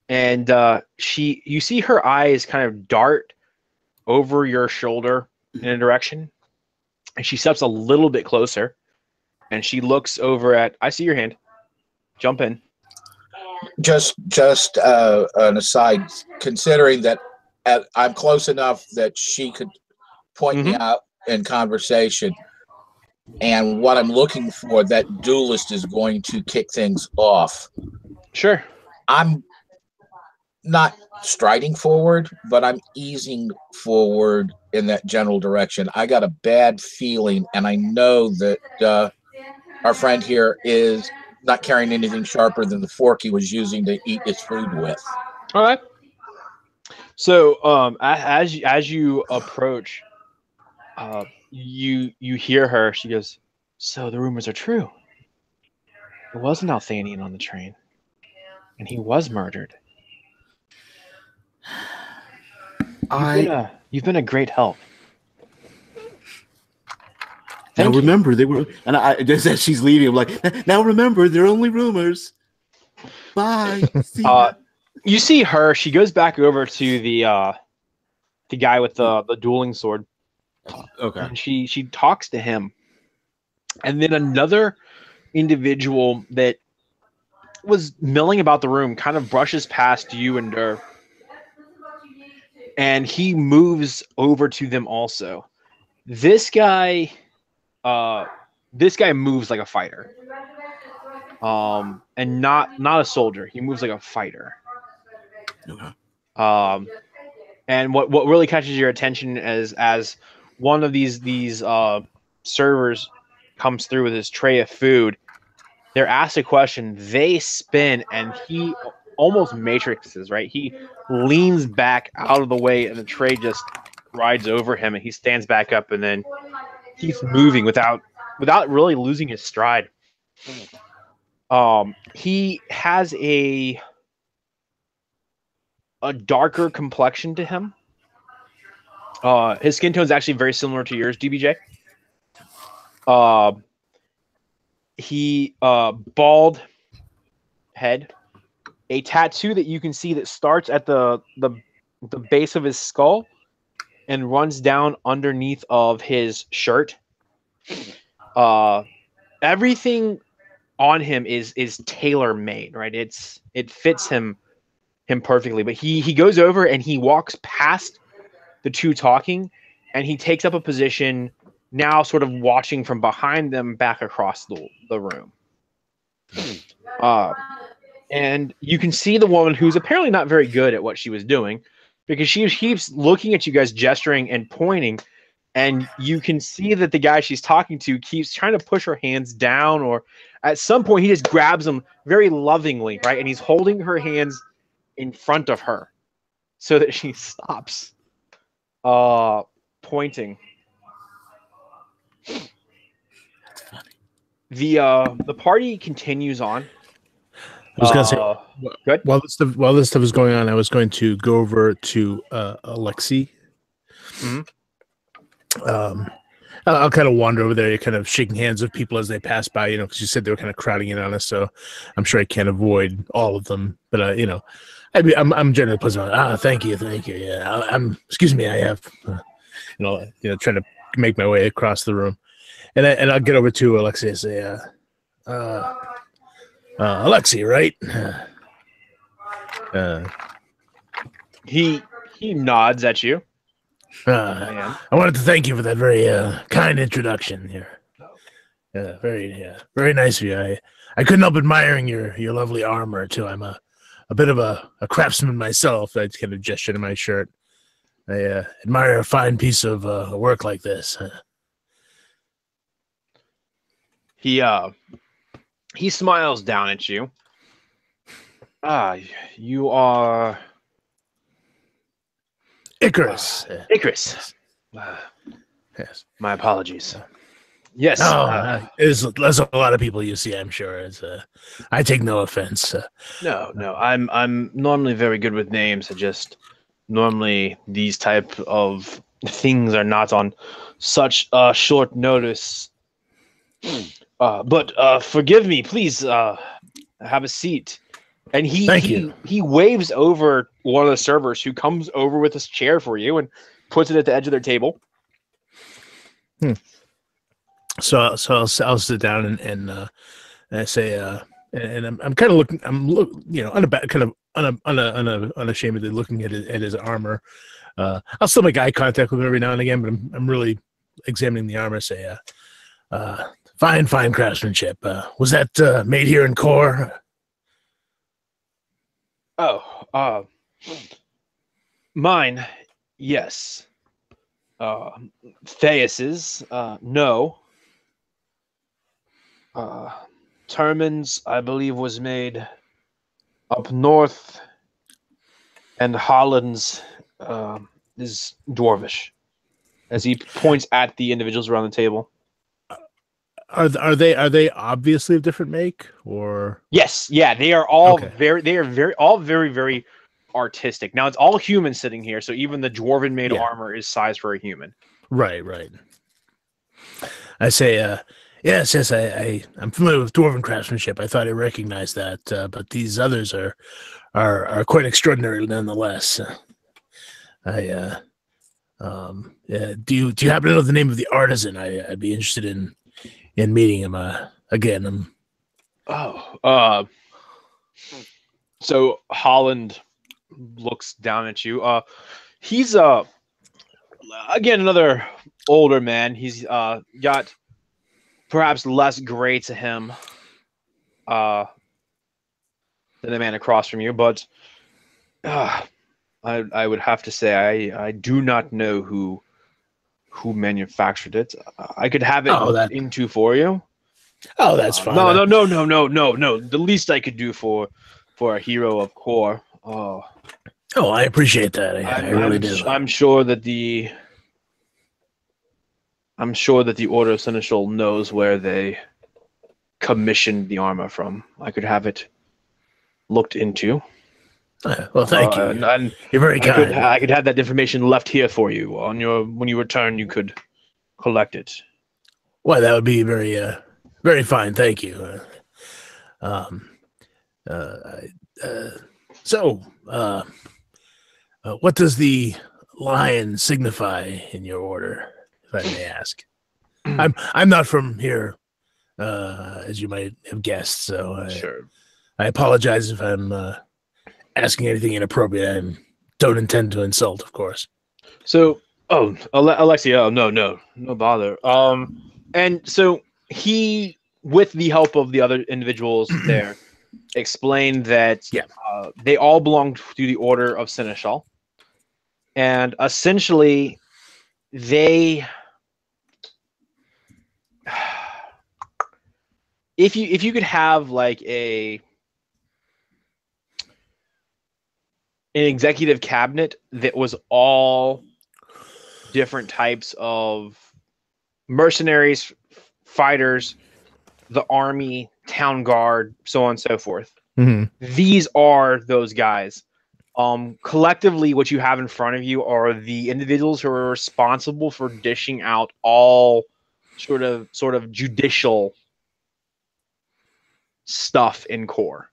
you see her eyes kind of dart over your shoulder in a direction, and she steps a little bit closer, and she looks over at. I see your hand. Jump in. Just an aside, considering that I'm close enough that she could point me out in conversation, and what I'm looking for, that duelist is going to kick things off. Sure. I'm not striding forward, but I'm easing forward in that general direction. I got a bad feeling, and I know that our friend here is not carrying anything sharper than the fork he was using to eat his food with. All right. So, as you approach, you hear her. She goes, "So the rumors are true. There was an Althanian on the train, and he was murdered. You've been a great help." Now Thank you. remember, they were, and I just as she's leaving, I'm like, now remember, they're only rumors. Bye. See ya. You see her. She goes back over to the guy with the dueling sword, Okay. and she talks to him, and then another individual that was milling about the room kind of brushes past you and Dur, and he moves over to them also. This guy moves like a fighter, and not a soldier. He moves like a fighter. Okay. And what really catches your attention as one of these servers comes through with his tray of food, they're asked a question, they spin, and he almost matrixes, right? He leans back out of the way, and the tray just rides over him, and he stands back up, and then keeps moving without really losing his stride. He has a darker complexion to him. His skin tone is actually very similar to yours, DBJ. He bald head, a tattoo that you can see that starts at the base of his skull and runs down underneath of his shirt. Everything on him is tailor made, right? It fits him perfectly. But he goes over and he walks past the two talking, and he takes up a position now, sort of watching from behind them back across the room. And you can see the woman, who's apparently not very good at what she was doing, because she keeps looking at you guys, gesturing and pointing, and you can see that the guy she's talking to keeps trying to push her hands down, or at some point he just grabs them very lovingly, right? And he's holding her hands in front of her so that she stops pointing. The party continues on. I was gonna say, good. While this stuff is going on, I was going to go over to Alexi. Mm-hmm. I'll kind of wander over there, kind of shaking hands with people as they pass by, because you said they were kind of crowding in on us, so I'm sure I can't avoid all of them. But I'm generally pleasant. Thank you. Yeah, excuse me, I have, trying to make my way across the room, and I'll get over to Alexi and say, Alexi, right? He nods at you. I wanted to thank you for that very kind introduction here. Very nice of you. I couldn't help admiring your lovely armor too. I'm a bit of a craftsman myself. I kind of gestured in my shirt. I admire a fine piece of work like this. He smiles down at you. You are Icarus. Icarus. Yes. My apologies. Yes. There's a lot of people you see, I'm sure. I take no offense. No. I'm normally very good with names. I just normally these type of things are not on such short notice. But forgive me, please. Have a seat. And Thank you. he waves over one of the servers who comes over with this chair for you and puts it at the edge of their table. So I'll sit down and I say and I'm kind of looking unashamedly looking at his armor. I'll still make eye contact with him every now and again, but I'm really examining the armor. Say fine craftsmanship. Was that made here in Core? Oh, mine, yes. Theus's, no. Termin's, I believe, was made up north, and Holland's is dwarvish. As he points at the individuals around the table. Are they obviously of different make, or? Yes, yeah, they are all Okay. very artistic. Now it's all humans sitting here, so even the dwarven made Yeah. armor is sized for a human. Right. I say, yes, I'm familiar with dwarven craftsmanship. I thought I recognized that, but these others are quite extraordinary nonetheless. Yeah, do you happen to know the name of the artisan? I'd be interested in meeting him again. So Holland looks down at you. He's again another older man. He's got perhaps less gray to him than the man across from you, but I would have to say I do not know who manufactured it. I could have it looked into for you. Oh, that's fine. No. The least I could do for a hero of Core. Oh, I appreciate that. I really do. I'm sure that the Order of Seneschal knows where they commissioned the armor from. I could have it looked into. Well, thank you. And you're very kind. I could have that information left here for you. When you return, you could collect it. Well, that would be very, very fine. Thank you. So, what does the lion signify in your order, if I may ask? I'm not from here, as you might have guessed. So, Sure. I apologize if I'm asking anything inappropriate. I don't intend to insult, of course. So, Alexia, no bother. And so he, with the help of the other individuals there, explained that they all belonged to the Order of Seneschal, and essentially, they, if you could have like an executive cabinet that was all different types of mercenaries, fighters, the army, town guard, so on and so forth. Mm-hmm. These are those guys. Collectively, what you have in front of you are the individuals who are responsible for dishing out all sort of judicial stuff in Core.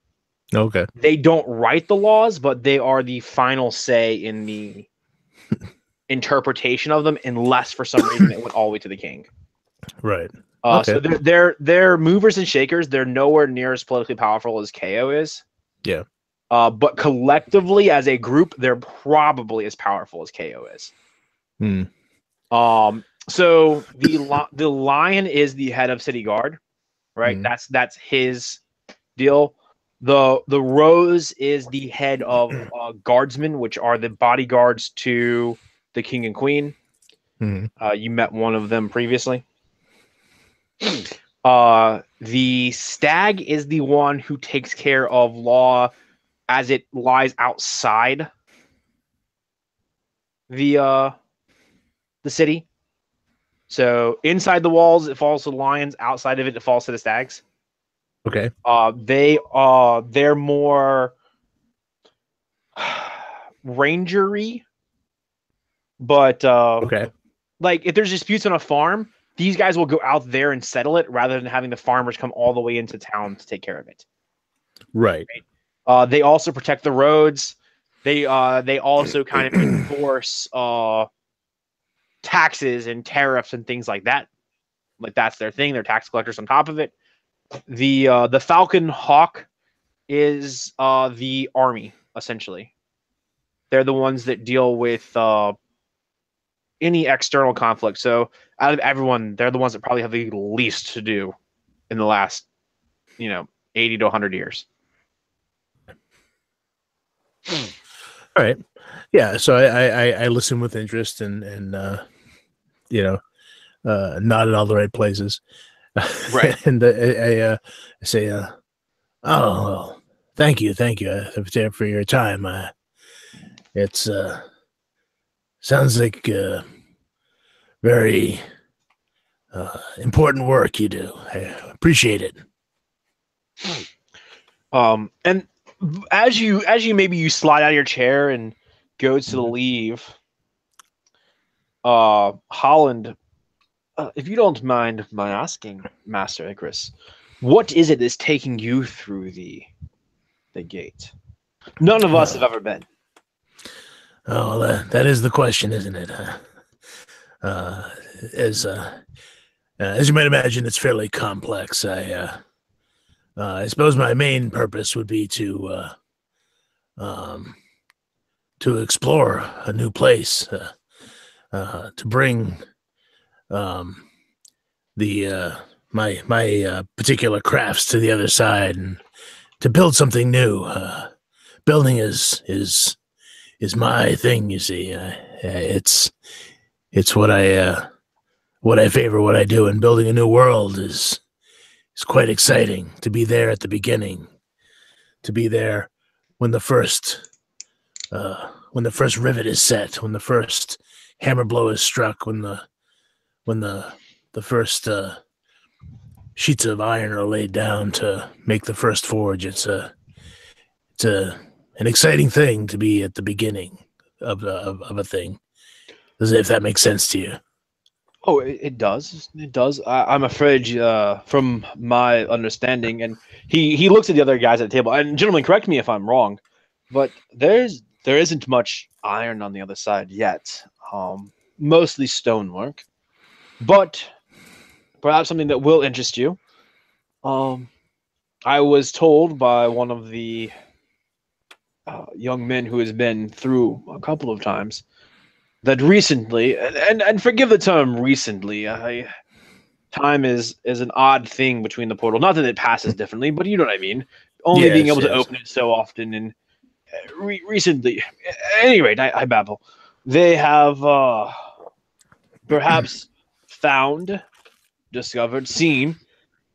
Okay. They don't write the laws, but they are the final say in the interpretation of them, unless for some reason it went all the way to the king. Right. So they're movers and shakers. They're nowhere near as politically powerful as KO is. Yeah. But collectively, as a group, they're probably as powerful as KO is. Hmm. So the lion is the head of city guard, right? That's his deal. The rose is the head of guardsmen, which are the bodyguards to the king and queen. You met one of them previously. The stag is the one who takes care of law as it lies outside the city. So inside the walls, it falls to the lions. Outside of it, it falls to the stags. Okay. They're more rangery But Okay. like if there's disputes on a farm, these guys will go out there and settle it rather than having the farmers come all the way into town to take care of it. Right. They also protect the roads. They also kind of enforce taxes and tariffs and things like that. Like that's their thing. They're tax collectors on top of it. The Falcon Hawk is the army essentially. They're the ones that deal with any external conflict. So out of everyone, they're the ones that probably have the least to do in the last, 80 to 100 years. All right. Yeah. So I listen with interest and not in all the right places. Right. And I say, oh, well, thank you for your time. It's sounds like very important work you do. I appreciate it. And as you maybe you slide out of your chair and go to leave, Holland, if you don't mind my asking, Master Icarus, what is it that's taking you through the gate? None of us have ever been. Oh, that is the question, isn't it? As you might imagine, it's fairly complex. I suppose my main purpose would be to explore a new place, to bring my particular crafts to the other side, and to build something new. Building is my thing. You see, it's what I favor, what I do, and building a new world is quite exciting. To be there at the beginning, to be there when the first rivet is set, when the first hammer blow is struck, when the first sheets of iron are laid down to make the first forge. It's an exciting thing to be at the beginning of a thing. If that makes sense to you. Oh, it does. It does. I'm afraid, from my understanding, and he looks at the other guys at the table. And gentlemen, correct me if I'm wrong, but there isn't much iron on the other side yet. Mostly stonework, but perhaps something that will interest you. I was told by one of the young men who has been through a couple of times that recently, and forgive the term recently, time is an odd thing between the portal. Not that it passes differently, but you know what I mean. Only being able to open it so often, and recently, at any rate, I babble. They have perhaps found, discovered, seen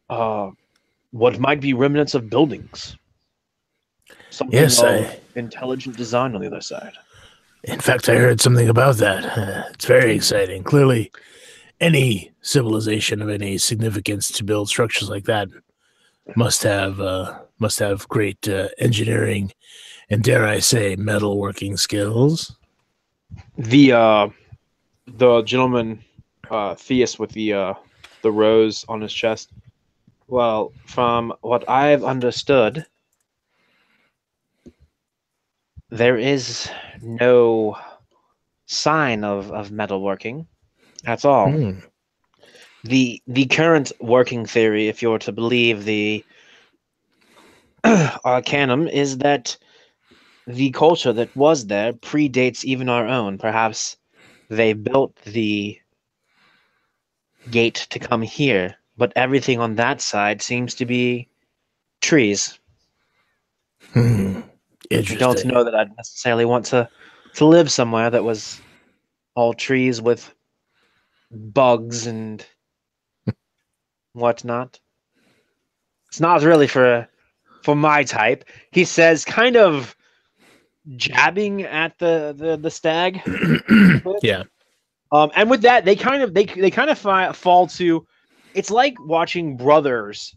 what might be remnants of buildings. Something of intelligent design on the other side. In fact, I heard something about that. It's very exciting. Clearly, any civilization of any significance to build structures like that must have great engineering and, dare I say, metalworking skills. The gentleman, Theus, with the rose on his chest. Well, from what I've understood, there is no sign of metalworking at all. The current working theory, if you're to believe the Arcanum, is that the culture that was there predates even our own. Perhaps they built the gate to come here, but everything on that side seems to be trees. I don't know that I'd necessarily want to live somewhere that was all trees with bugs and whatnot. It's not really for my type. He says, kind of jabbing at the stag. Yeah. And with that, they kind of fall to. It's like watching brothers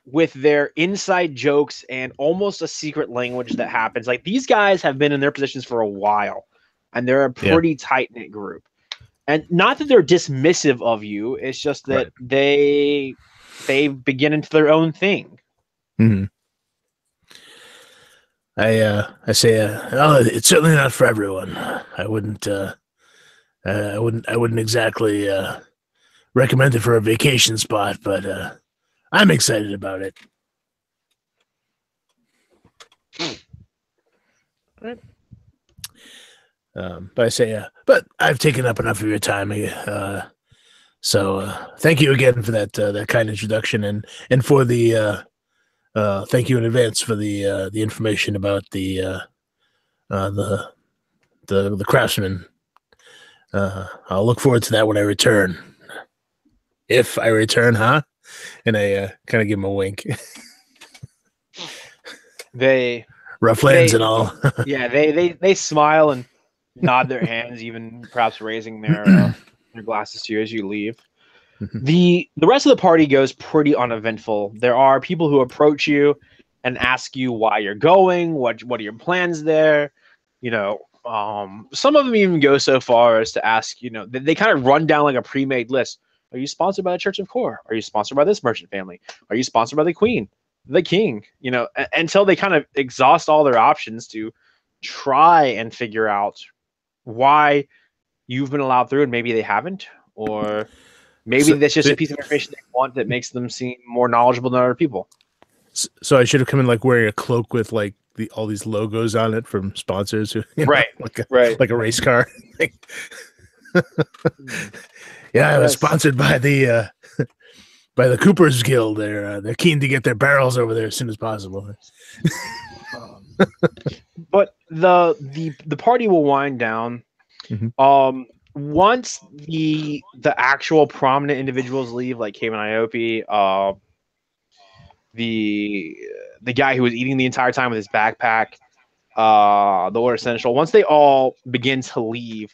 with their inside jokes and almost a secret language that happens. Like, these guys have been in their positions for a while. and they're a pretty tight knit group. And not that they're dismissive of you; it's just that they begin into their own thing. Mm-hmm. I say, oh, it's certainly not for everyone. I wouldn't exactly recommend it for a vacation spot, but I'm excited about it. But I say, but I've taken up enough of your time. So thank you again for that kind introduction, and for the thank you in advance for the information about the craftsman. I'll look forward to that when I return. If I return, huh? And I kind of give him a wink. They rough lands and all. Yeah, they smile and nod their hands, even perhaps raising their glasses to you as you leave. The rest of the party goes pretty uneventful. There are people who approach you and ask you why you're going, what are your plans there. Some of them even go so far as to ask, they kind of run down like a pre-made list. Are you sponsored by the Church of Kor? Are you sponsored by this merchant family? Are you sponsored by the Queen, the King? Until they kind of exhaust all their options to try and figure out why you've been allowed through and maybe they haven't, or maybe that's just a piece of information they want that makes them seem more knowledgeable than other people. So I should have come in like wearing a cloak with like all these logos on it from sponsors, right? Like a race car. Yeah, I was sponsored by the Coopers Guild. They're keen to get their barrels over there as soon as possible. But the party will wind down. Mm-hmm. Once the actual prominent individuals leave, like Cayman Iope, the guy who was eating the entire time with his backpack, the Order Central. Once they all begin to leave,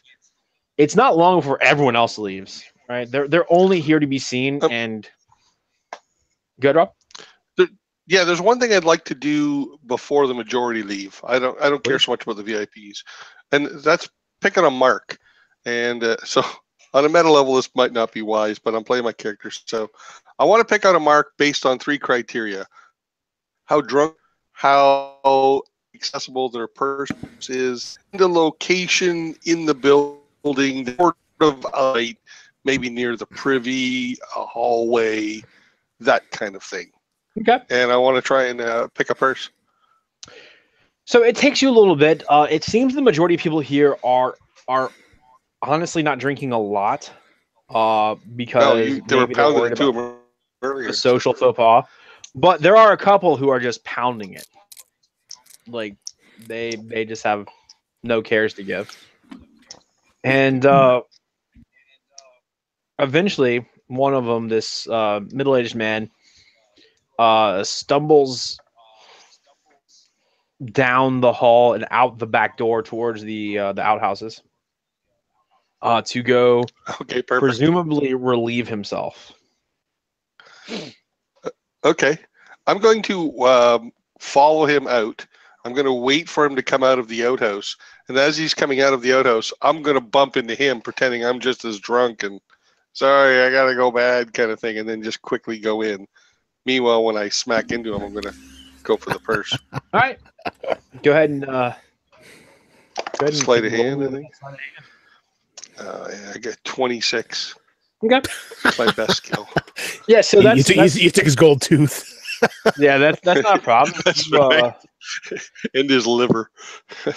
it's not long before everyone else leaves. Right? They're only here to be seen. And good, Rob. Yeah, there's one thing I'd like to do before the majority leave. I don't care so much about the VIPs, and that's picking a mark. And so on a meta level, this might not be wise, but I'm playing my character, so I want to pick out a mark based on 3 criteria: how drunk, how accessible their purse is, the location in the building, the sort of light, maybe near the privy, a hallway, that kind of thing. Okay. And I want to try and pick a purse. So it takes you a little bit. It seems the majority of people here are honestly not drinking a lot, because they were pounding it to them earlier. A social faux pas. But there are a couple who are just pounding it. Like they just have no cares to give. And eventually, one of them, this middle-aged man, stumbles down the hall and out the back door towards the outhouses to go presumably relieve himself. Okay. I'm going to follow him out. I'm going to wait for him to come out of the outhouse. And as he's coming out of the outhouse, I'm going to bump into him, pretending I'm just as drunk and sorry, I got to go bad kind of thing, and then just quickly go in. Meanwhile, when I smack into him, I'm going to go for the purse. All right. Go ahead and sleight of hand, I think. Yeah, I get 26. Okay. My best skill. Yeah, so that's you took his gold tooth. Yeah, that's not a problem. That's right. In his liver.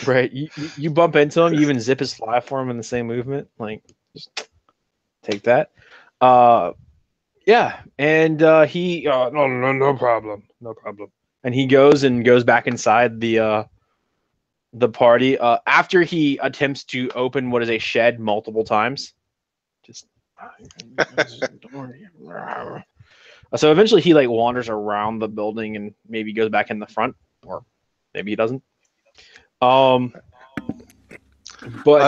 Right. You bump into him, you even zip his fly for him in the same movement. Like, just take that. Yeah, and he no problem. And he goes back inside the party after he attempts to open what is a shed multiple times. So eventually he like wanders around the building and maybe goes back in the front, or maybe he doesn't. But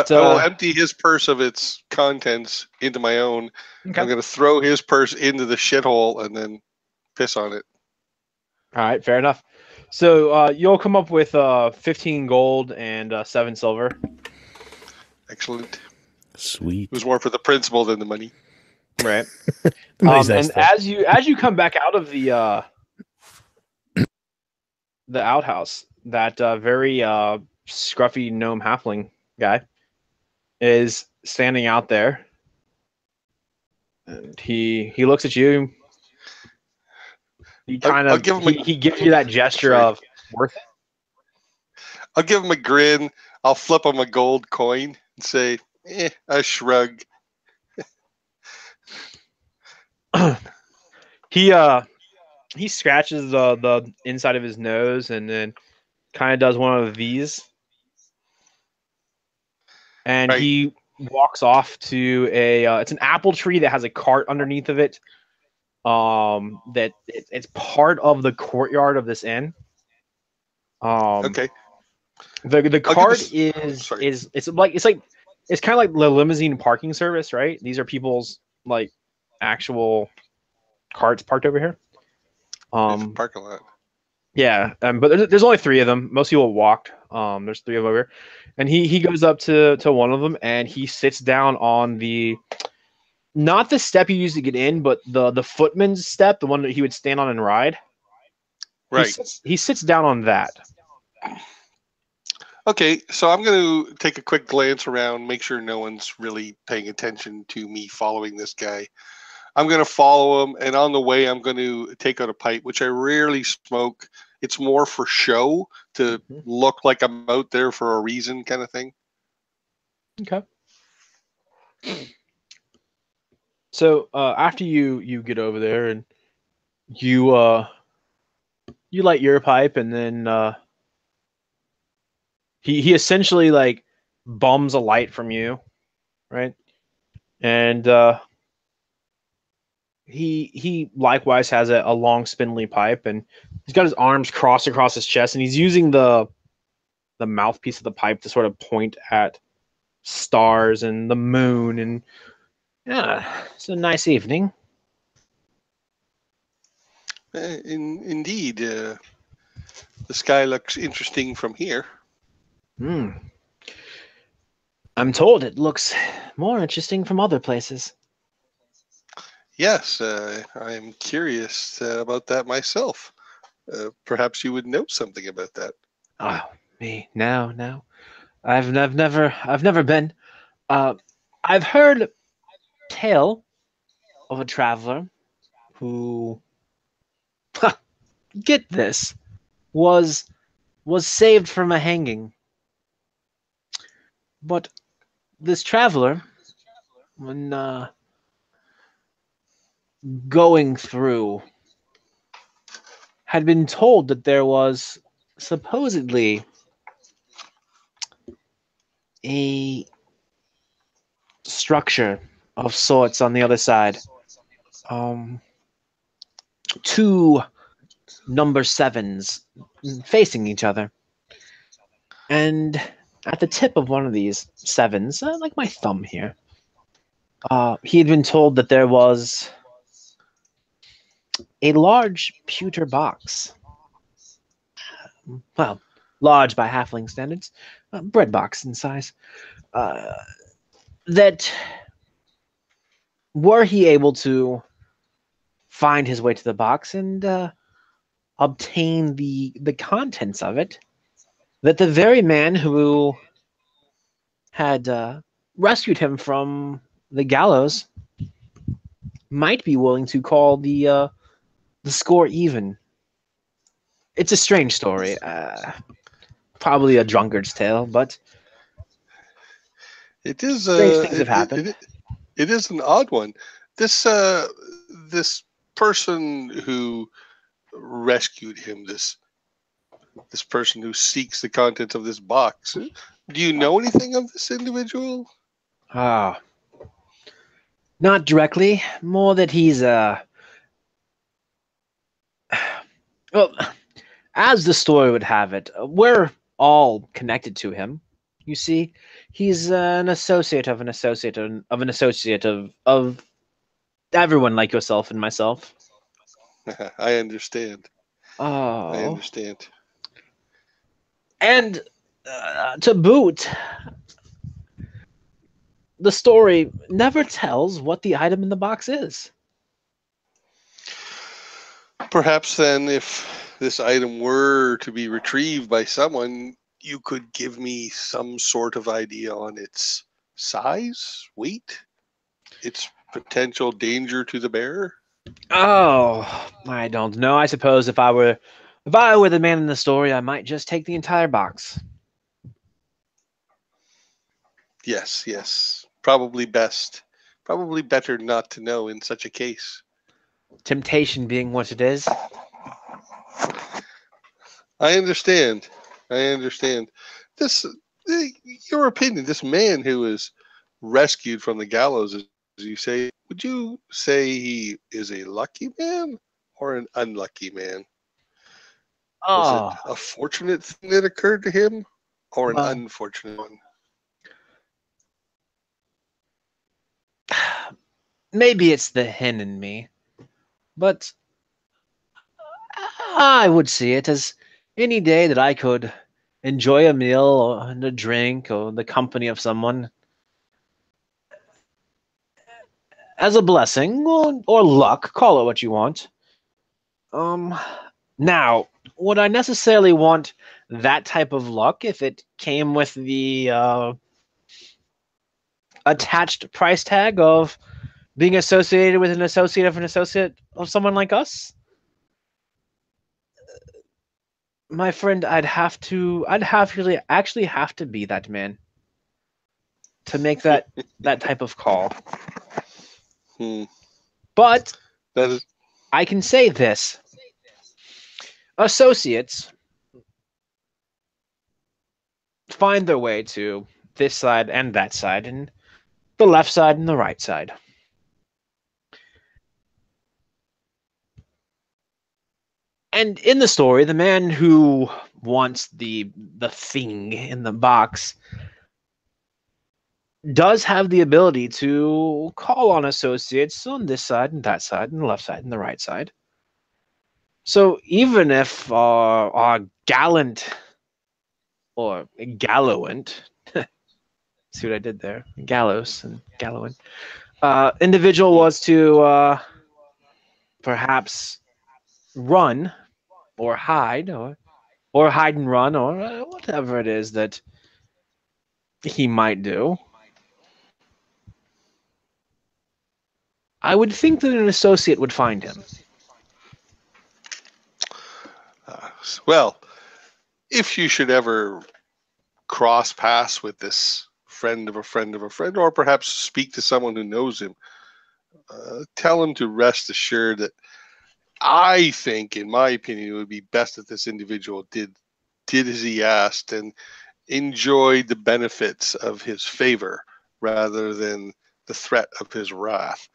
I will empty his purse of its contents into my own. Okay. I'm going to throw his purse into the shithole and then piss on it. All right, fair enough. So you'll come up with 15 gold and 7 silver. Excellent. Sweet. It was more for the principal than the money. Right. Nice, And though. as you come back out of the outhouse, that very scruffy gnome halfling guy is standing out there, and he looks at you. He kind I'll of give him he gives you that gesture Sorry. of worth it. I'll give him a grin. I'll flip him a gold coin and say, a shrug. He scratches the inside of his nose and then kind of does one of these, and Right. he walks off to a it's an apple tree that has a cart underneath of it. It's part of the courtyard of this inn. Okay. The I'll cart give this- sorry. is it's kind of like the limousine parking service, right? These are people's like actual carts parked over here. Parking lot. Yeah, but there's only 3 of them. Most people walked. There's 3 of them over here, and he goes up to one of them and he sits down on not the step you use to get in, but the footman's step, the one that he would stand on and ride. Right. He sits down on that. Okay, so I'm going to take a quick glance around, make sure no one's really paying attention to me following this guy. I'm going to follow him, and on the way, I'm going to take out a pipe, which I rarely smoke. It's more for show to look like I'm out there for a reason, kind of thing. Okay. So after you get over there and you light your pipe, and then he essentially like bums a light from you, right? And he likewise has a long spindly pipe, and he's got his arms crossed across his chest, and he's using the mouthpiece of the pipe to sort of point at stars and the moon, and yeah, it's a nice evening. Indeed, the sky looks interesting from here. I'm told it looks more interesting from other places. Yes, I'm curious about that myself. Perhaps you would know something about that. Oh, me? No. I've never been. I've heard tale of a traveler who, get this, was saved from a hanging. But this traveler, when going through, had been told that there was supposedly a structure of sorts on the other side. 2 number 7s facing each other. And at the tip of one of these 7s, like my thumb here, he had been told that there was a large pewter box. Well, large by halfling standards, bread box in size. That were he able to find his way to the box and obtain the contents of it, that the very man who had rescued him from the gallows might be willing to call the score even. It's a strange story, probably a drunkard's tale, but it is strange things have happened. It is an odd one. This person who rescued him, this person who seeks the contents of this box. Do you know anything of this individual? Not directly. More that he's well, as the story would have it, we're all connected to him. You see, he's an associate of an associate of an associate of everyone like yourself and myself. I understand. Oh, I understand. and to boot, the story never tells what the item in the box is. Perhaps then, if this item were to be retrieved by someone, you could give me some sort of idea on its size, weight, its potential danger to the bearer. Oh, I don't know. I suppose if I were the man in the story, I might just take the entire box. Yes, yes. Probably best. Probably better not to know in such a case. Temptation being what it is. I understand. I understand. This, your opinion, this man who was rescued from the gallows, as you say, would you say he is a lucky man or an unlucky man? Was it Oh, a fortunate thing that occurred to him or an well, unfortunate one? maybe it's the hen in me, but I would see it as any day that I could enjoy a meal and a drink or the company of someone as a blessing or luck, call it what you want. Now, would I necessarily want that type of luck if it came with the attached price tag of being associated with an associate of someone like us? My friend, I'd actually have to be that man to make that type of call. Hmm. But That is, I can say this. Associates find their way to this side and that side, and the left side and the right side. And in the story, the man who wants the thing in the box does have the ability to call on associates on this side and that side and the left side and the right side. So even if our gallant or gallowant, see what I did there, gallows and gallowant, individual was to perhaps run or hide or hide and run or whatever it is that he might do, I would think that an associate would find him. well, if you should ever cross paths with this friend of a friend of a friend, or perhaps speak to someone who knows him, tell him to rest assured that I think, in my opinion, it would be best that this individual did as he asked and enjoyed the benefits of his favor rather than the threat of his wrath.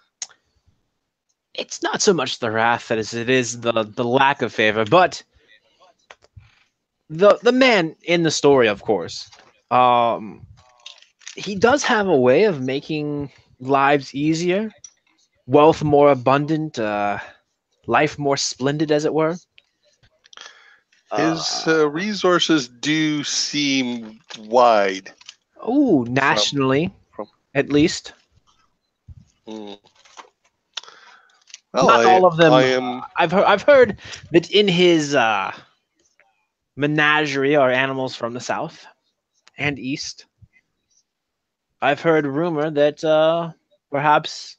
It's not so much the wrath as it is the lack of favor, but the man in the story, of course, he does have a way of making lives easier, wealth more abundant, life more splendid, as it were. His resources do seem wide. Oh, nationally, at least. Well, Not all of them. I am. I've heard that in his menagerie are animals from the south and east. I've heard rumor that perhaps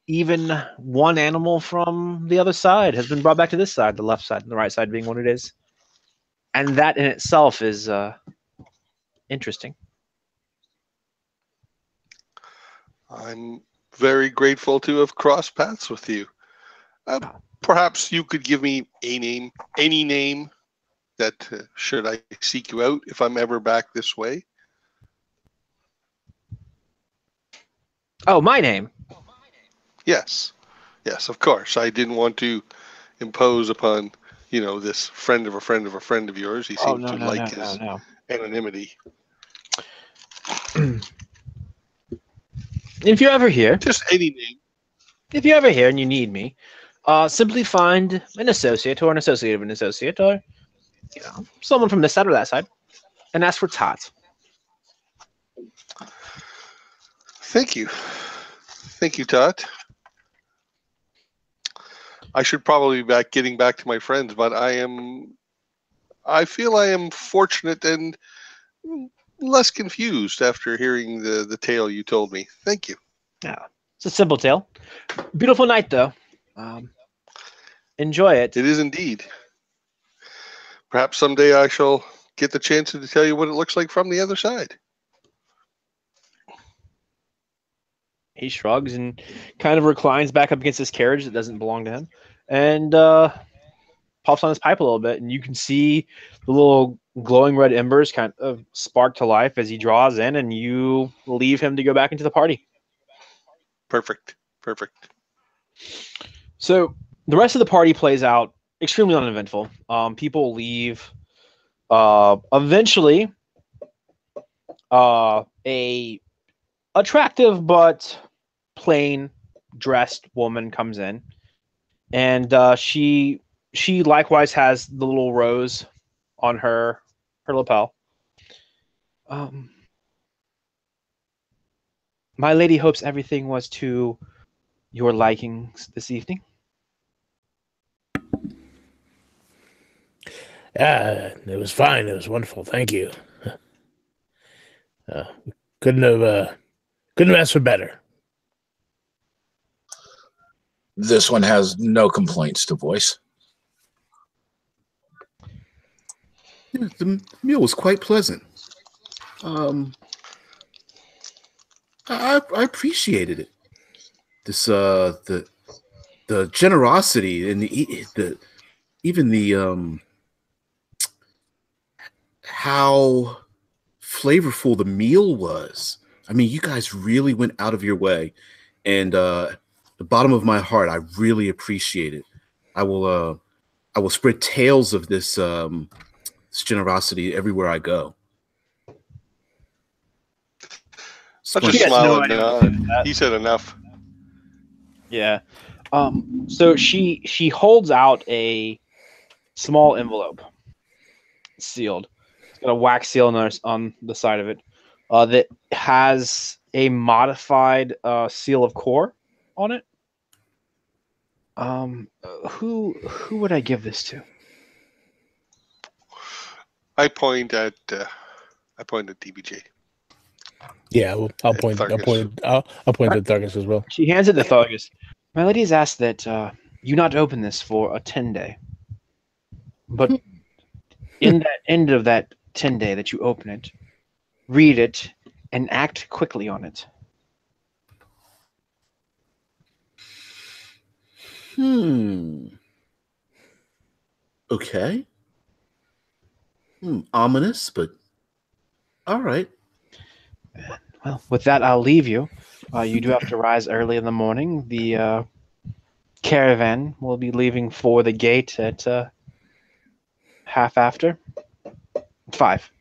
even one animal from the other side has been brought back to this side, the left side and the right side being what it is. And that in itself is interesting. I'm very grateful to have crossed paths with you. Perhaps you could give me a name, any name that should I seek you out if I'm ever back this way. Oh, my name. Yes, yes, of course. I didn't want to impose upon this friend of a friend of a friend of yours. He seems to like his anonymity. If you're ever here, Just any name. if you're ever here and you need me, simply find an associate or an associate of an associate or someone from this side or that side and ask for Tot. Thank you. Thank you, Tot. I should probably be getting back to my friends, but I feel I am fortunate and less confused after hearing the tale you told me. Thank you. Yeah, it's a simple tale. Beautiful night, though. Enjoy it. It is indeed. Perhaps someday I shall get the chance to tell you what it looks like from the other side. He shrugs and kind of reclines back up against his carriage that doesn't belong to him, and pops on his pipe a little bit, and you can see the little glowing red embers kind of spark to life as he draws in, and you leave him to go back into the party. Perfect. Perfect. So the rest of the party plays out extremely uneventful. People leave. Eventually, a attractive but plain dressed woman comes in, and she likewise has the little rose on her lapel. My lady hopes everything was to your likings this evening. It was fine. It was wonderful. Thank you. Couldn't have asked for better. This one has no complaints to voice. Yeah, the meal was quite pleasant. I appreciated it. This the generosity and the even the how flavorful the meal was. I mean, you guys really went out of your way, and the bottom of my heart, I really appreciate it. I will spread tales of this this generosity everywhere I go. I'll just She has smile no and idea what nod. to do with that. He said enough. Yeah. So she holds out a small envelope, sealed. It's got a wax seal on the side of it that has a modified seal of core on it. Who would I give this to? I point at DBJ. Yeah, well, I'll And point. I'll Thargus. point. I'll point to Thargus as well. She hands it to Thuggus. My lady has asked that you not open this for a 10-day. But in that end of that 10-day that you open it, read it and act quickly on it. Okay. Ominous, but all right. Well, with that, I'll leave you. You do have to rise early in the morning. The caravan will be leaving for the gate at half after 5.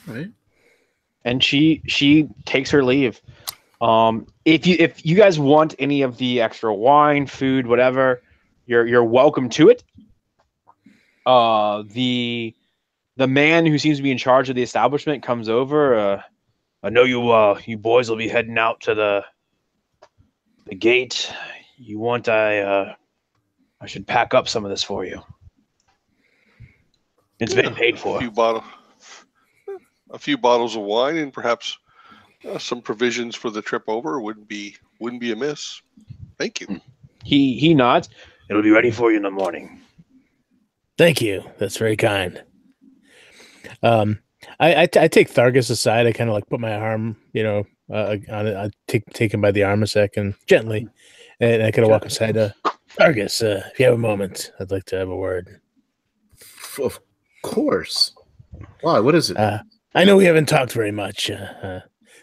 Right. And she takes her leave. If you guys want any of the extra wine, food, whatever, you're welcome to it. The man who seems to be in charge of the establishment comes over. I know you boys will be heading out to the gate. You want I should pack up some of this for you. It's been paid for. A few bottles of wine and perhaps some provisions for the trip over wouldn't be amiss. Thank you. He nods. It'll be ready for you in the morning. Thank you. That's very kind. I take Thargus aside. I kind of like put my arm, on it. I take him by the arm a second, gently, and I kind of walk aside. Thargus, if you have a moment, I'd like to have a word. Of course. Why? What is it? I know we haven't talked very much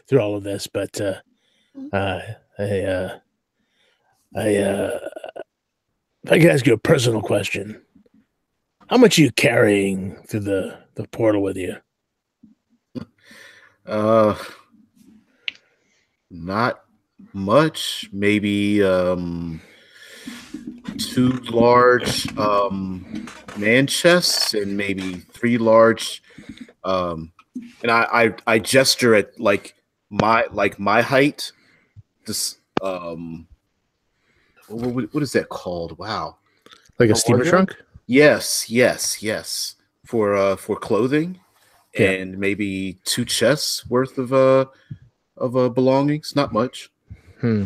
through all of this, but if I could ask you a personal question, how much are you carrying through the portal with you? Not much. Maybe 2 large man chests and maybe 3 large and I gesture at my height. This what is that called? Wow. Like a A steamer wardrobe? trunk? Yes. For clothing Yeah. and maybe 2 chests worth of belongings. Not much. Hmm.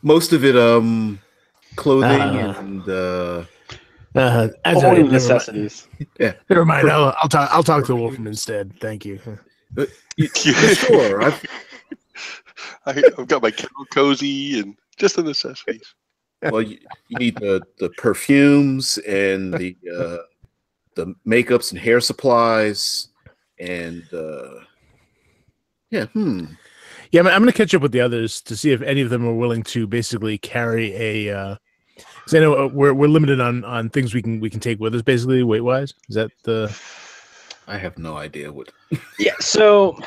Most of it clothing Uh, and As Only never mind. necessities. yeah. Never mind. I'll talk to Wolfman instead. Thank you. Sure. I've got my kettle cozy and just the necessities. Well, you need the perfumes and the makeups and hair supplies and yeah. Yeah, I'm going to catch up with the others to see if any of them are willing to basically carry a. Because I know we're limited on things we can take with us, basically weight wise. Is that the? I have no idea what. Yeah, so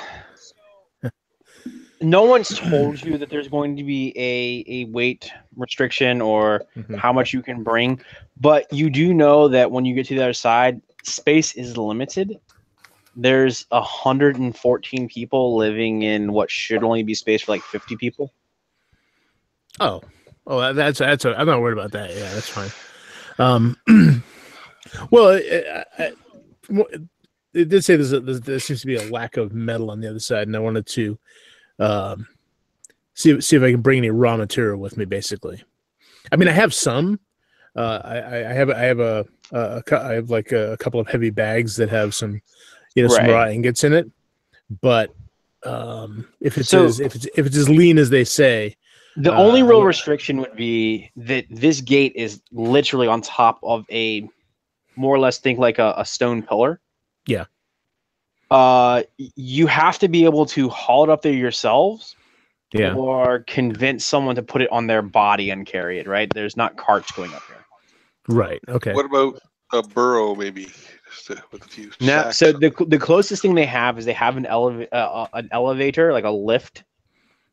no one's told you that there's going to be a weight restriction or Mhm. how much you can bring, but you do know that when you get to the other side, space is limited. There's 114 people living in what should only be space for like 50 people. Oh, that's I'm not worried about that. Yeah, that's fine. Well, it did say there seems to be a lack of metal on the other side, and I wanted to see if I can bring any raw material with me. Basically, I mean, I have some. I have like a couple of heavy bags that have some, some raw ingots in it. But if it's if it's as lean as they say, the only real restriction would be that this gate is literally on top of a more or less think like a stone pillar. Yeah. You have to be able to haul it up there yourselves. Yeah. Or convince someone to put it on their body and carry it, right? There's not carts going up there. Right. Okay. What about a burrow, maybe, just with a few No, sacks? so the closest thing they have is they have an elevator, like a lift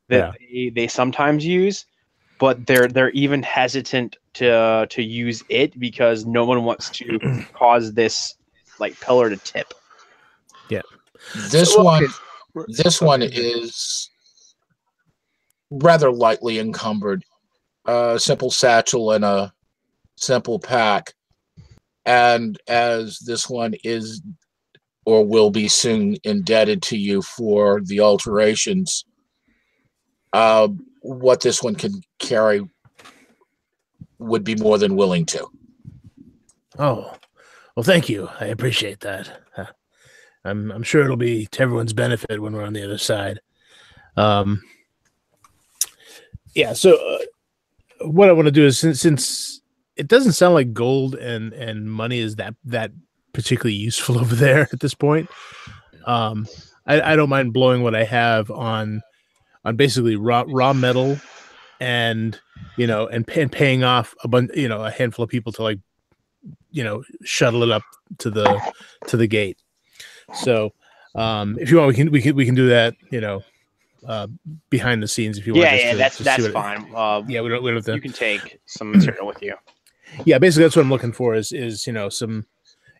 that they sometimes use, but they're even hesitant to use it because no one wants to cause this like pillar to tip. Yeah. This one is rather lightly encumbered. A simple satchel and a simple pack. And as this one is or will be soon indebted to you for the alterations, what this one can carry would be more than willing to. Oh, well, thank you. I appreciate that. I'm sure it'll be to everyone's benefit when we're on the other side. Yeah. So what I want to do is since it doesn't sound like gold and money is that particularly useful over there at this point, I don't mind blowing what I have on basically raw metal and and paying off a handful of people to shuttle it up to the gate. So if you want, we can do that behind the scenes if you want. Yeah, that's fine. Yeah, we don't have to. You can take some material with you. Yeah, basically that's what I'm looking for is some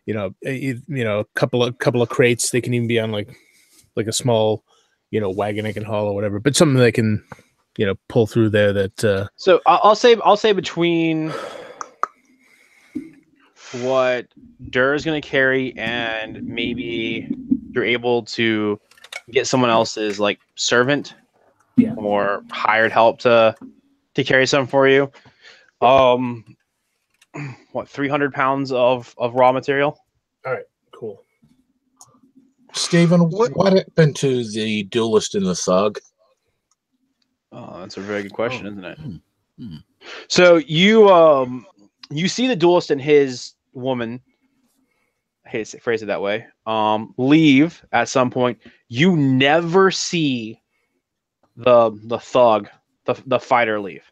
a couple of crates. They can even be on like a small wagon I can haul or whatever, but something that can pull through there. That so I'll say between what Durr is going to carry and maybe you're able to get someone else's like servant or hired help to carry some for you. What 300 pounds of raw material? All right, cool. Stephen, what happened to the duelist and the thug? Oh, that's a very good question, isn't it? So you see the duelist and his woman, I hate to phrase it that way, leave at some point. You never see the thug, the fighter leave.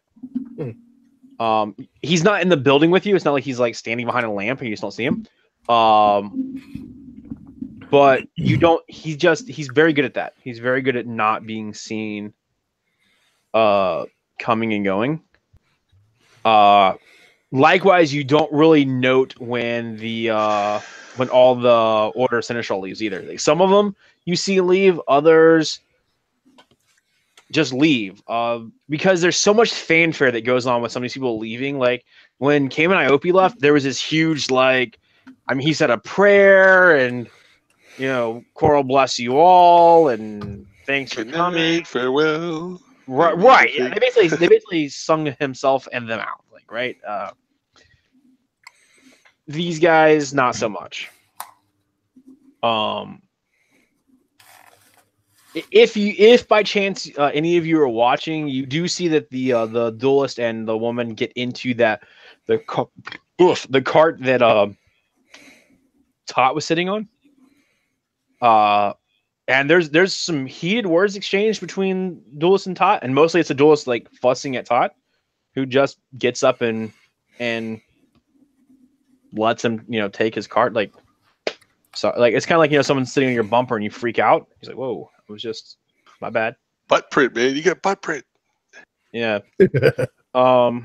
He's not in the building with you. It's not like he's like standing behind a lamp and you just don't see him. But you don't. He's very good at that. He's very good at not being seen. Coming and going. Likewise, you don't really note when when all the Order Seneschal leaves either. Like, some of them you see leave, others just leave. Because there's so much fanfare that goes on with some of these people leaving. Like when Cayman Iope left, there was this huge he said a prayer and Coral bless you all and thanks for Good coming. night, farewell. Right. Yeah, they basically sung himself and them out. Right. These guys, not so much. If by chance any of you are watching, you do see that the duelist and the woman get into the cart that Tot was sitting on. And there's some heated words exchanged between duelist and Tot, and mostly it's a duelist fussing at Tot, who just gets up and lets him take his cart. So it's kind of like someone's sitting on your bumper and you freak out. He's like, whoa, it was just my bad. Butt print, man. You got butt print. Yeah. But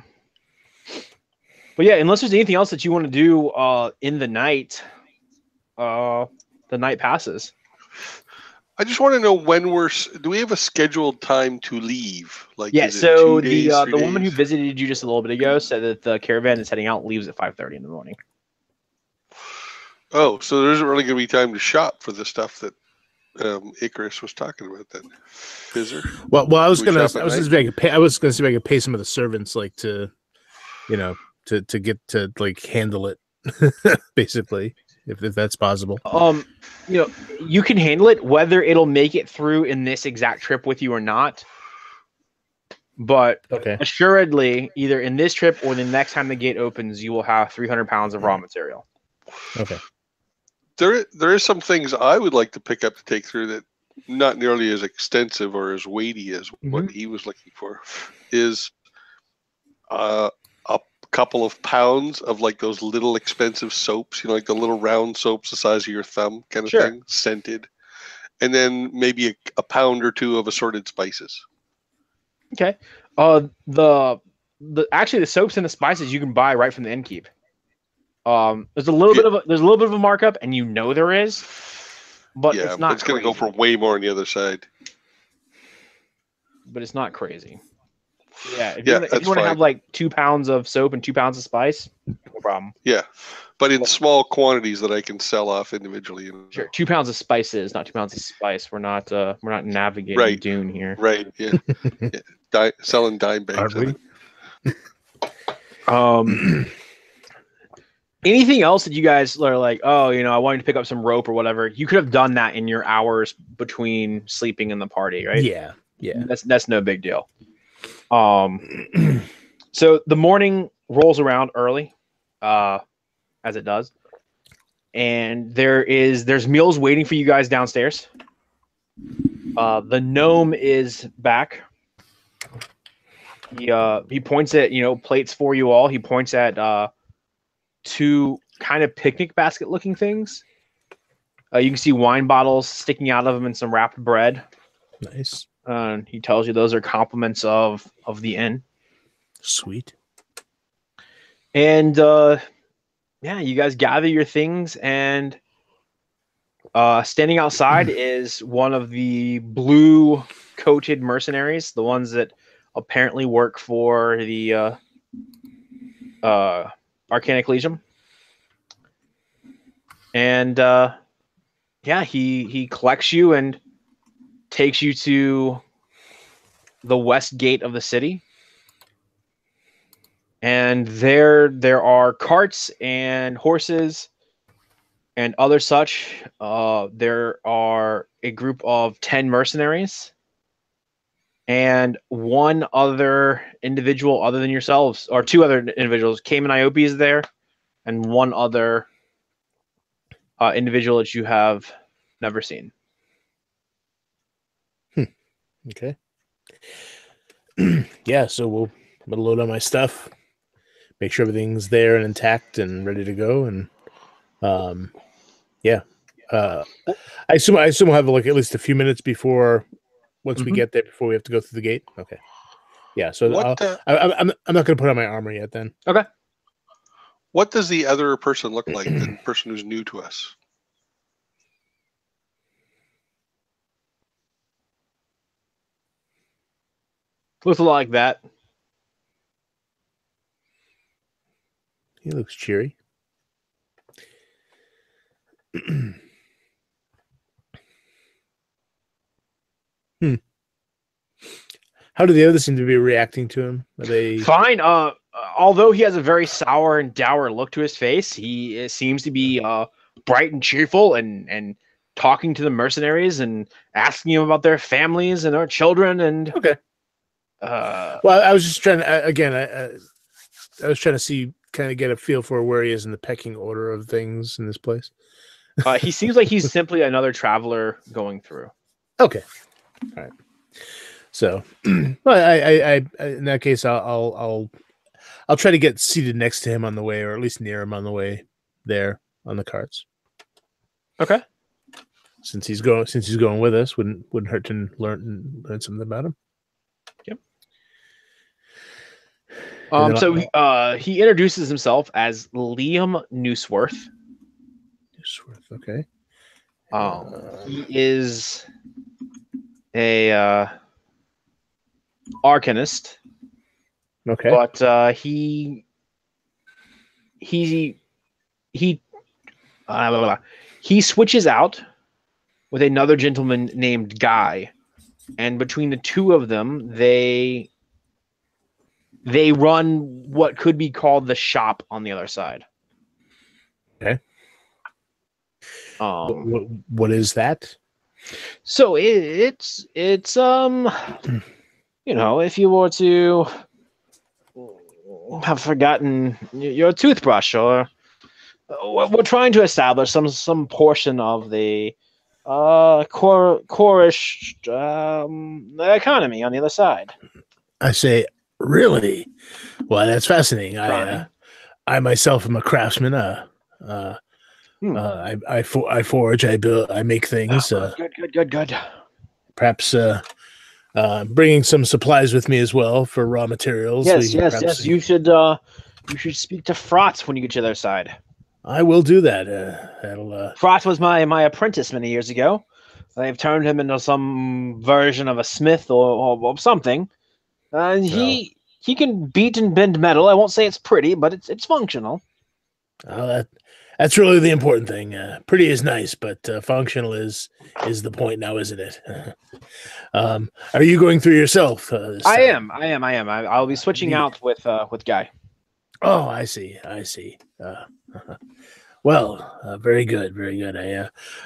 yeah, unless there's anything else that you want to do in the night, the night passes. I just want to know do we have a scheduled time to leave? Yeah, is it so 2 days, the 3 woman who days? visited you just a little bit ago said that the caravan is heading out, leaves at 5:30 in the morning. Oh, so there isn't really going to be time to shop for the stuff that Icarus was talking about then. Is there? Well, I was Can we gonna shop at see if I could pay some of the servants to get to handle it, basically, if that's possible. You can handle it, whether it'll make it through in this exact trip with you or not. But Okay. assuredly, either in this trip or the next time the gate opens, you will have 300 pounds of raw material. Okay. There is some things I would like to pick up to take through that not nearly as extensive or as weighty as what he was looking for. Is a couple of pounds of those little expensive soaps, like the little round soaps the size of your thumb kind of thing, scented, and then maybe a pound or two of assorted spices. Okay. Actually the soaps and the spices you can buy right from the innkeep. There's a little bit of a markup, and there is, but it's not. But it's going to go for way more on the other side. But it's not crazy. Yeah, if you want to have 2 pounds of soap and 2 pounds of spice, no problem. Yeah, but in small quantities that I can sell off individually. Sure, 2 pounds of spices, not 2 pounds of spice. We're not navigating Dune here. Right. Yeah. Selling dime bags. Anything else that you guys are like, I wanted to pick up some rope or whatever? You could have done that in your hours between sleeping in the party, right? Yeah. That's no big deal. So the morning rolls around early, as it does, and there's meals waiting for you guys downstairs. The gnome is back. He points at plates for you all. He points at 2 kind of picnic basket looking things. You can see wine bottles sticking out of them and some wrapped bread. Nice. He tells you those are compliments of the inn. Sweet. And you guys gather your things, and standing outside is one of the blue coated mercenaries, the ones that apparently work for the Arcanic Legion. And he collects you and takes you to the west gate of the city. And there are carts and horses and other such. There are a group of 10 mercenaries and one other individual other than yourselves, or 2 other individuals. Cayman Iope is there, and one other individual that you have never seen. Okay. Yeah, so we'll load on my stuff, make sure everything's there and intact and ready to go, and I assume we'll have at least a few minutes before we get there before we have to go through the gate. Okay. Yeah, so I'm not going to put on my armor yet then. Okay. What does the other person look like? The person who's new to us. Looks a lot like that. He looks cheery. How do the others seem to be reacting to him? Are they Fine. Although he has a very sour and dour look to his face, he seems to be bright and cheerful and talking to the mercenaries and asking them about their families and their children and okay? Well, I was just trying to I was trying to see, kind of get a feel for where he is in the pecking order of things in this place. he seems like he's simply another traveler going through. Okay, all right. So, well, I in that case, I'll try to get seated next to him on the way, or at least near him on the way there on the carts. Okay. Since he's going with us, wouldn't hurt to learn something about him. Yep. So he introduces himself as Liam Newsworth. Newsworth, okay. He is a arcanist. Okay. But he switches out with another gentleman named Guy, and between the two of them, they run what could be called the shop on the other side. Okay. What is that? So it's if you were to have forgotten your toothbrush, or we're trying to establish some portion of the Korish economy on the other side. I say, really? Well, that's fascinating. I myself am a craftsman. I forge, I build, I make things. Good. Perhaps bringing some supplies with me as well for raw materials. Yes. You should speak to Frotz when you get to the other side. I will do that. Frotz was my apprentice many years ago. They've turned him into some version of a smith or something. He can beat and bend metal. I won't say it's pretty, but it's functional. That's really the important thing. Pretty is nice, but functional is the point now, isn't it? Are you going through yourself? I am. I'll be switching out with Guy. Oh, I see. Well, very good.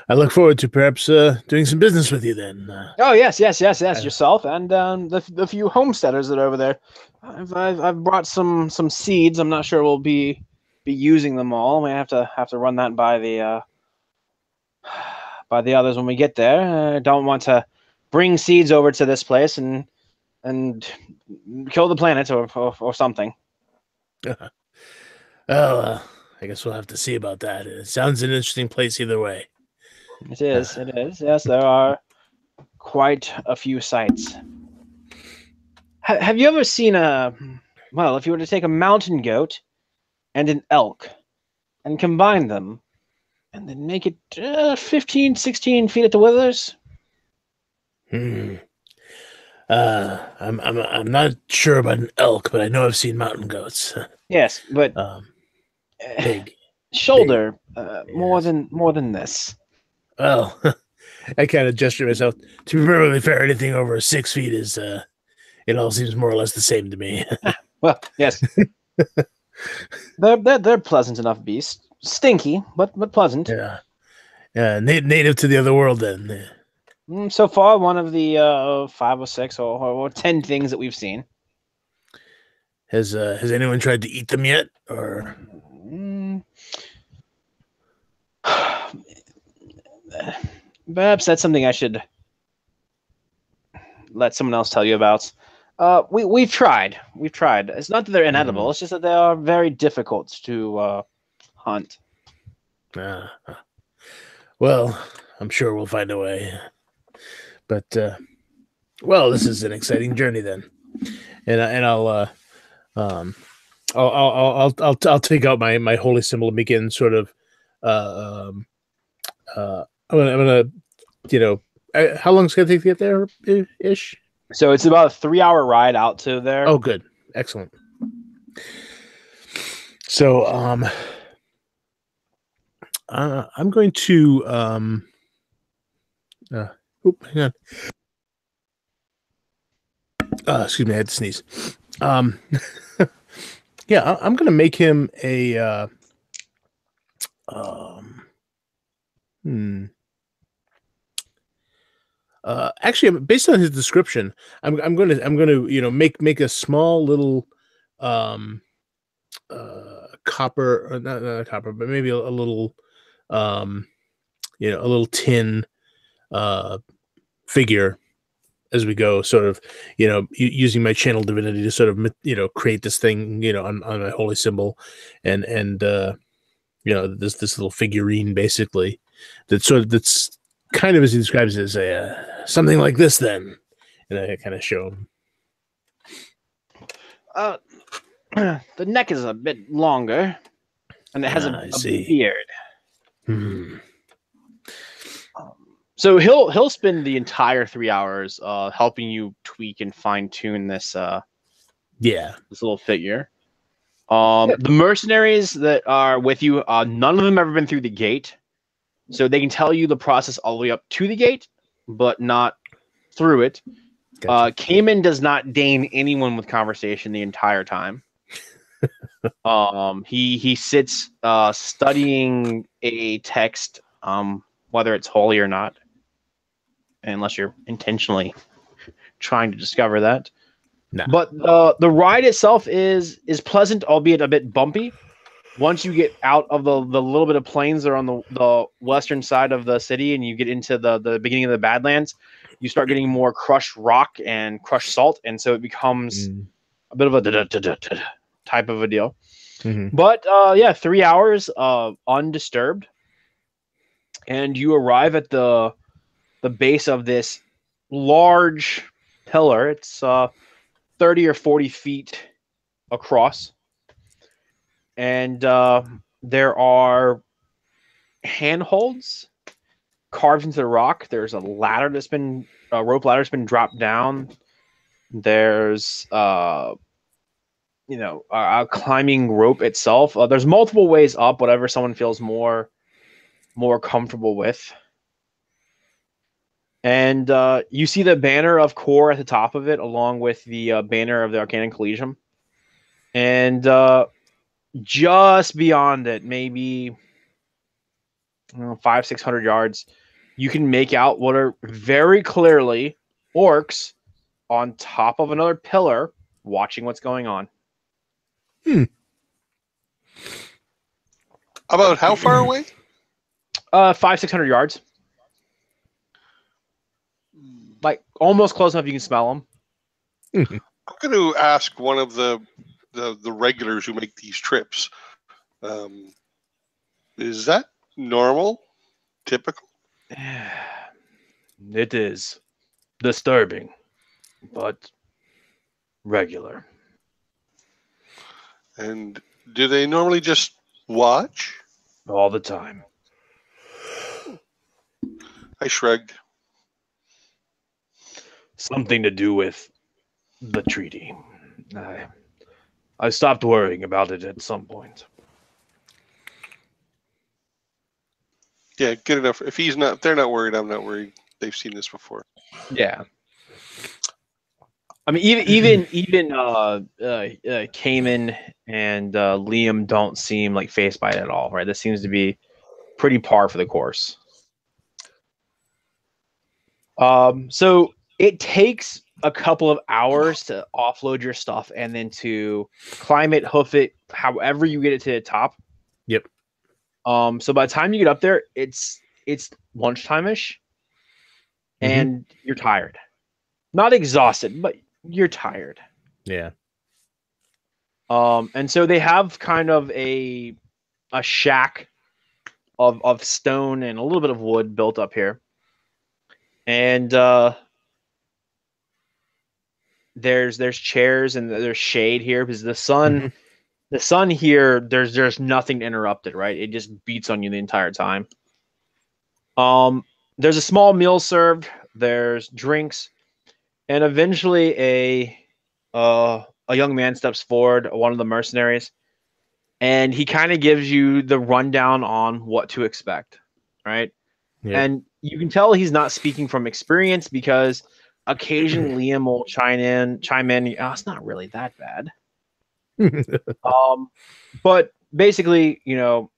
I look forward to perhaps doing some business with you then. Oh yes. Yourself and the few homesteaders that are over there. I've brought some seeds. I'm not sure we'll be using them all. We have to run that by the others when we get there. I don't want to bring seeds over to this place and kill the planet or something. Well, I guess we'll have to see about that. It sounds an interesting place either way. It is. Yes, there are quite a few sites. Have you ever seen if you were to take a mountain goat and an elk and combine them and then make it 15, 16 feet at the withers? I'm not sure about an elk, but I know I've seen mountain goats. Yes, but big shoulder big. more than this. Well, I kind of gesture myself. To be perfectly fair, anything over 6 feet is it all seems more or less the same to me. Well, yes. They're pleasant enough beasts. Stinky, but pleasant. Yeah. Native to the other world then. So far, one of the 5 or 6 or 10 things that we've seen. Has anyone tried to eat them yet, or? Perhaps that's something I should let someone else tell you about. We've tried. It's not that they're inedible. It's just that they are very difficult to hunt. Well, I'm sure we'll find a way. But well, this is an exciting journey then, and I'll I'll take out my holy symbol and begin sort of I'm gonna how long is it gonna take to get there ish? So it's about a 3-hour ride out to there. Oh, good, excellent. So I'm going to hang on. Excuse me, I had to sneeze. Yeah, I'm going to make him a actually, based on his description, I'm going to make a small little copper, or not copper, but maybe a little a little tin figure as we go, sort of, using my channel divinity to sort of, create this thing, on my holy symbol, and this little figurine basically that's kind of, as he describes it, as something like this then, and I kind of show him. The neck is a bit longer, and it has a beard. So he'll spend the entire 3 hours helping you tweak and fine tune this this little figure. The mercenaries that are with you, none of them ever been through the gate, so they can tell you the process all the way up to the gate, but not through it. Gotcha. Cayman does not deign anyone with conversation the entire time. He sits studying a text, whether it's holy or not, unless you're intentionally trying to discover that. No. But the ride itself is pleasant, albeit a bit bumpy. Once you get out of the little bit of plains that are on the western side of the city, and you get into the beginning of the Badlands, you start getting more crushed rock and crushed salt, and so it becomes a bit of a type of a deal. Mm-hmm. But 3 hours undisturbed, and you arrive at the base of this large pillar. It's 30 or 40 feet across, and there are handholds carved into the rock. There's a ladder that's been rope ladder that's been dropped down. There's a climbing rope itself. There's multiple ways up, whatever someone feels more comfortable with. And you see the banner of Kor at the top of it, along with the banner of the Arcanum Collegium. And just beyond it, maybe 500-600 yards, you can make out what are very clearly orcs on top of another pillar watching what's going on. About how far away? 500-600 yards. Like almost close enough you can smell them. I'm going to ask one of the regulars who make these trips. Is that normal? Typical? It is disturbing, but regular. And do they normally just watch? All the time. I shrugged. Something to do with the treaty. I stopped worrying about it at some point. Yeah, good enough. If they're not worried, I'm not worried. They've seen this before. Yeah. I mean, even Cayman and Liam don't seem like phased by it at all, right? This seems to be pretty par for the course. So it takes a couple of hours to offload your stuff and then to climb it, hoof it, however you get it to the top. Yep. So by the time you get up there, it's lunchtime-ish, and you're tired. Not exhausted, but you're tired. Yeah. And so they have kind of a shack of stone and a little bit of wood built up here. And there's chairs and there's shade here because the sun The sun here, there's nothing to interrupt it, right? It just beats on you the entire time. There's a small meal served. There's drinks, and eventually a young man steps forward, one of the mercenaries, and he kind of gives you the rundown on what to expect, right? Yeah. And you can tell he's not speaking from experience because occasionally Liam will chime in. Oh, it's not really that bad. But basically, you're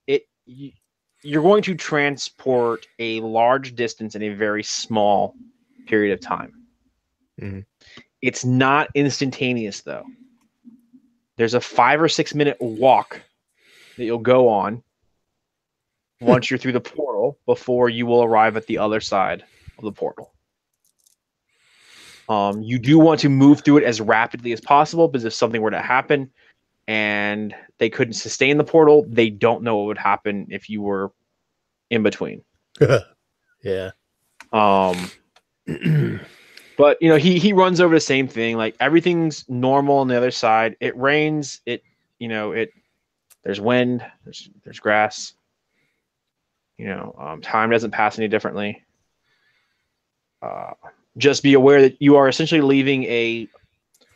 going to transport a large distance in a very small period of time. Mhm. It's not instantaneous, though. There's a 5 or 6 minute walk that you'll go on once you're through the portal before you will arrive at the other side of the portal. You do want to move through it as rapidly as possible, because if something were to happen and they couldn't sustain the portal, they don't know what would happen if you were in between. Yeah. But he runs over the same thing. Like, everything's normal on the other side. It rains. There's wind. There's grass. Time doesn't pass any differently. Just be aware that you are essentially leaving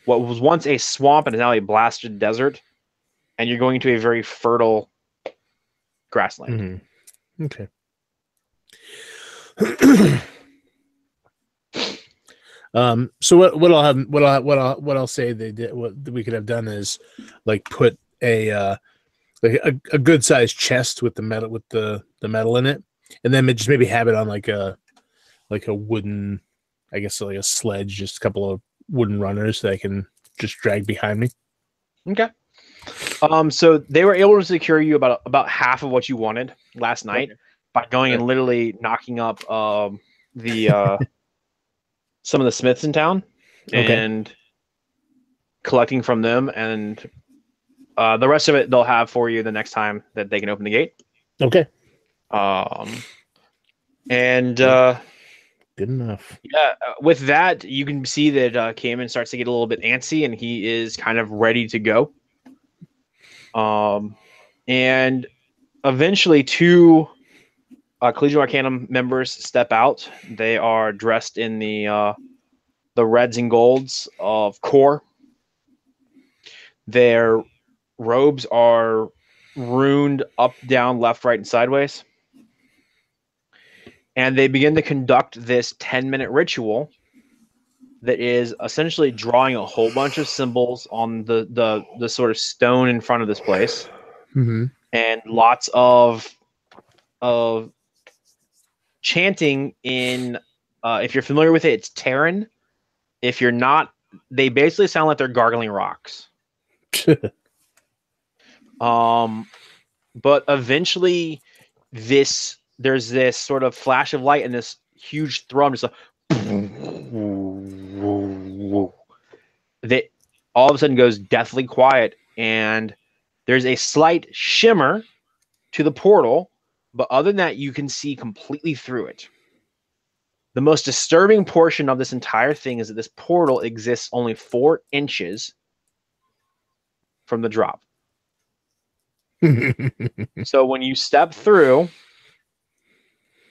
what was once a swamp and is now a blasted desert, and you're going to a very fertile grassland. Mm-hmm. Okay. So what I'll say they did, what we could have done is like put a good sized chest with the metal in it, and then just maybe have it on like a wooden, I guess like a sledge, just a couple of wooden runners that I can just drag behind me. Okay. So they were able to secure you about half of what you wanted last night by going and literally knocking up some of the smiths in town and collecting from them, and the rest of it they'll have for you the next time that they can open the gate. Okay. Good enough. Yeah, with that, you can see that Cayman starts to get a little bit antsy, and he is kind of ready to go. And eventually, two Collegial Arcanum members step out. They are dressed in the reds and golds of Core. Their robes are runed up, down, left, right, and sideways. And they begin to conduct this 10-minute ritual that is essentially drawing a whole bunch of symbols on the sort of stone in front of this place. Mm-hmm. And lots of chanting in, if you're familiar with it, it's Terran. If you're not, they basically sound like they're gargling rocks. But eventually there's this sort of flash of light and this huge thrum, just that all of a sudden goes deathly quiet, and there's a slight shimmer to the portal, but other than that, you can see completely through it. The most disturbing portion of this entire thing is that this portal exists only 4 inches from the drop. So when you step through,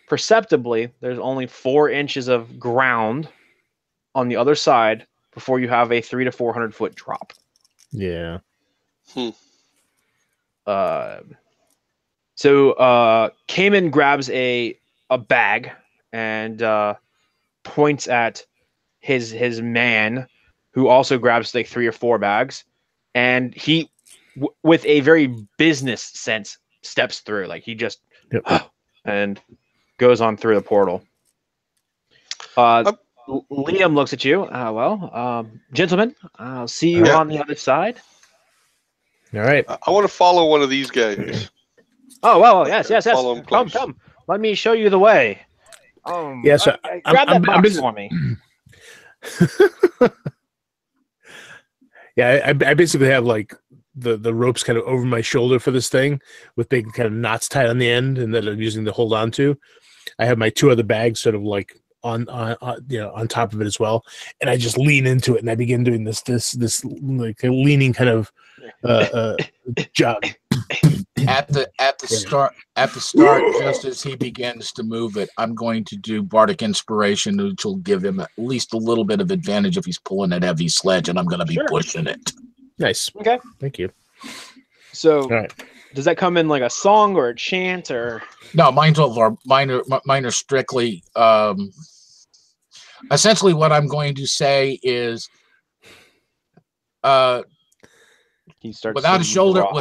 perceptibly, there's only 4 inches of ground on the other side before you have a 300 to 400 foot drop. Yeah. So Cayman grabs a bag and points at his man, who also grabs like 3 or 4 bags, and he, with a very business sense, steps through. Like, he just and goes on through the portal. Liam looks at you. Gentlemen, I'll see you on the other side. All right. I want to follow one of these guys. Oh, well, yes. Follow him close. Come. Let me show you the way. Yes, grab that box for me. Yeah, I basically have like the ropes kind of over my shoulder for this thing with big kind of knots tied on the end, and that I'm using to hold on to. I have my 2 other bags sort of like on top of it as well, and I just lean into it, and I begin doing this like leaning kind of jog. At the start, just as he begins to move it, I'm going to do Bardic Inspiration, which will give him at least a little bit of advantage if he's pulling that heavy sledge, and I'm going to be pushing it. Nice. Okay. Thank you. So, All right. does that come in like a song or a chant or? No, mine are strictly. Essentially, what I'm going to say is, without a wheel to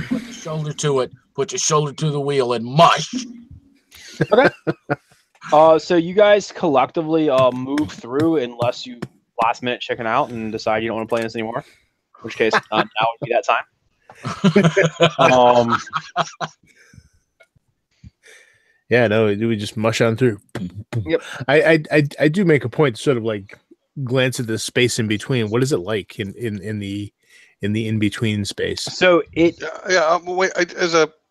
put the shoulder to it, put your shoulder to the wheel and mush. Okay. So you guys collectively move through unless you last minute chicken out and decide you don't want to play this anymore. In which case, now would be that time. Yeah, no, we just mush on through. Yep. I do make a point to sort of like glance at the space in between. What is it like in the in between space? So it wait.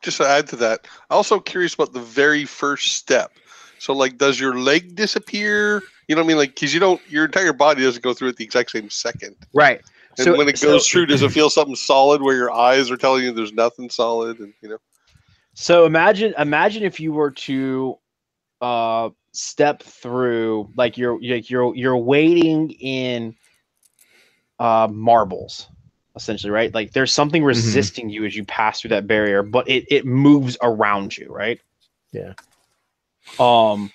Just to add to that, I'm also curious about the very first step. So, like, does your leg disappear? You know what I mean? Like, because your entire body doesn't go through at the exact same second. right. And So when it goes through, does it feel something solid where your eyes are telling you there's nothing solid? And So imagine if you were to step through, like you're waiting in marbles, essentially, right? Like there's something resisting you as you pass through that barrier, but it moves around you, right? Yeah. And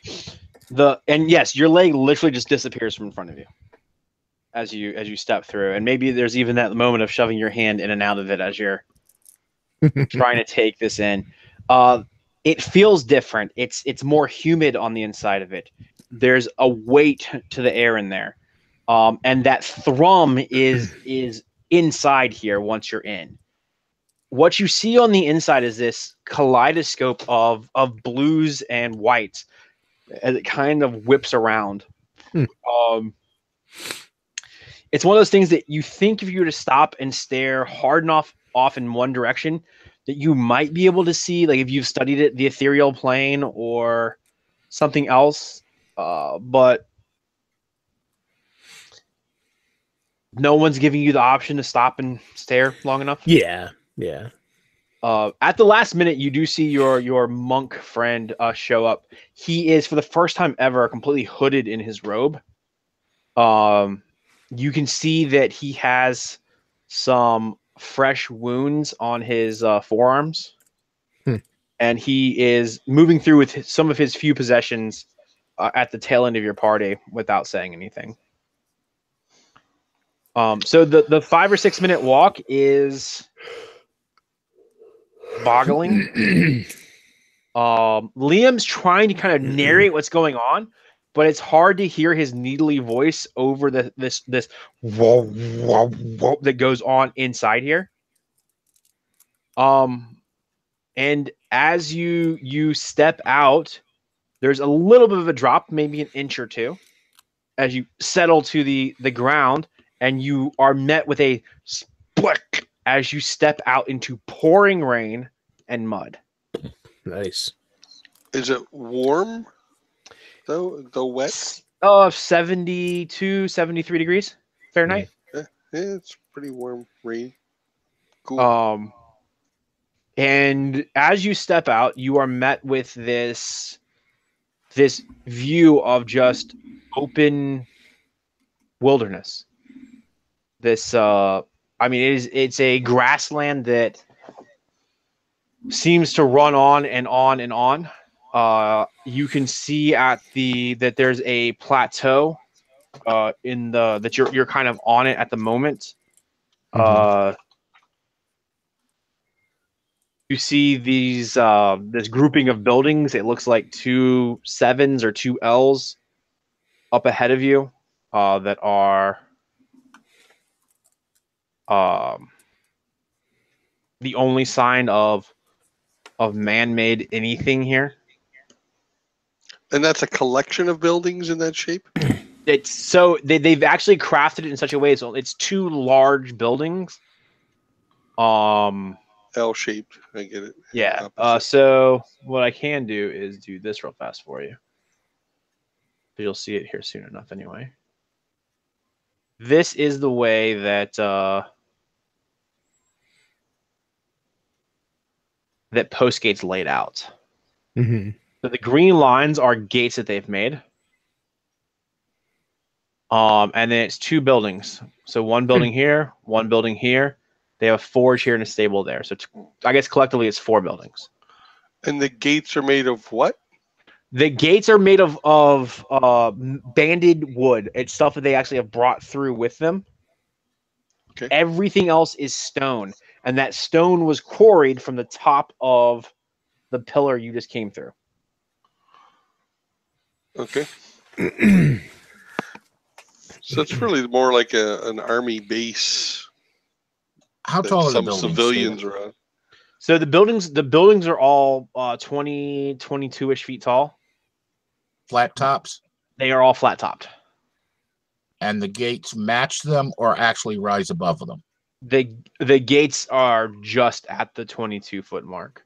yes, your leg literally just disappears from in front of you as you step through, and maybe there's even that moment of shoving your hand in and out of it as you're trying to take this in. It feels different. It's more humid on the inside of it. There's a weight to the air in there, and that thrum is inside here once you're in. What you see on the inside is this kaleidoscope of blues and whites as it kind of whips around. It's one of those things that you think if you were to stop and stare hard enough off in one direction, that you might be able to see, like if you've studied it, the ethereal plane or something else, but no one's giving you the option to stop and stare long enough. Yeah. At the last minute, you do see your monk friend show up. He is, for the first time ever, completely hooded in his robe. You can see that he has some fresh wounds on his forearms, and he is moving through with some of his few possessions at the tail end of your party without saying anything. So the 5 or 6 minute walk is boggling. Liam's trying to kind of narrate what's going on, but it's hard to hear his needly voice over this whoa, whoa, whoa that goes on inside here. And as you step out, there's a little bit of a drop, maybe an inch or two, as you settle to the ground, and you are met with a splick as you step out into pouring rain and mud. Nice. Is it warm though wet? 72, 73 degrees Fahrenheit. Yeah, it's pretty warm rain. Cool. And as you step out, you are met with this view of just open wilderness. This it's a grassland that seems to run on and on and on. You can see that there's a plateau that you're kind of on it at the moment. You see this grouping of buildings. It looks like 2 7s or 2 L's up ahead of you that are the only sign of man-made anything here. And that's a collection of buildings in that shape? It's so they've actually crafted it in such a way so it's 2 large buildings. L-shaped. I get it. Yeah. So what I can do is do this real fast for you. You'll see it here soon enough anyway. this is the way that that post gate's laid out. Mm-hmm. So the green lines are gates that they've made. And then it's 2 buildings. So one building here, one building here. They have a forge here and a stable there. So I guess collectively it's 4 buildings. And the gates are made of what? The gates are made of banded wood. It's stuff that they actually have brought through with them. Okay. Everything else is stone, and that stone was quarried from the top of the pillar you just came through. Okay. So it's really more like an army base. How that tall are the some buildings? civilians Steven? are on. So the buildings are all 20, 22-ish feet tall. Flat tops? They are all flat topped. And the gates match them or actually rise above them? The gates are just at the 22-foot mark.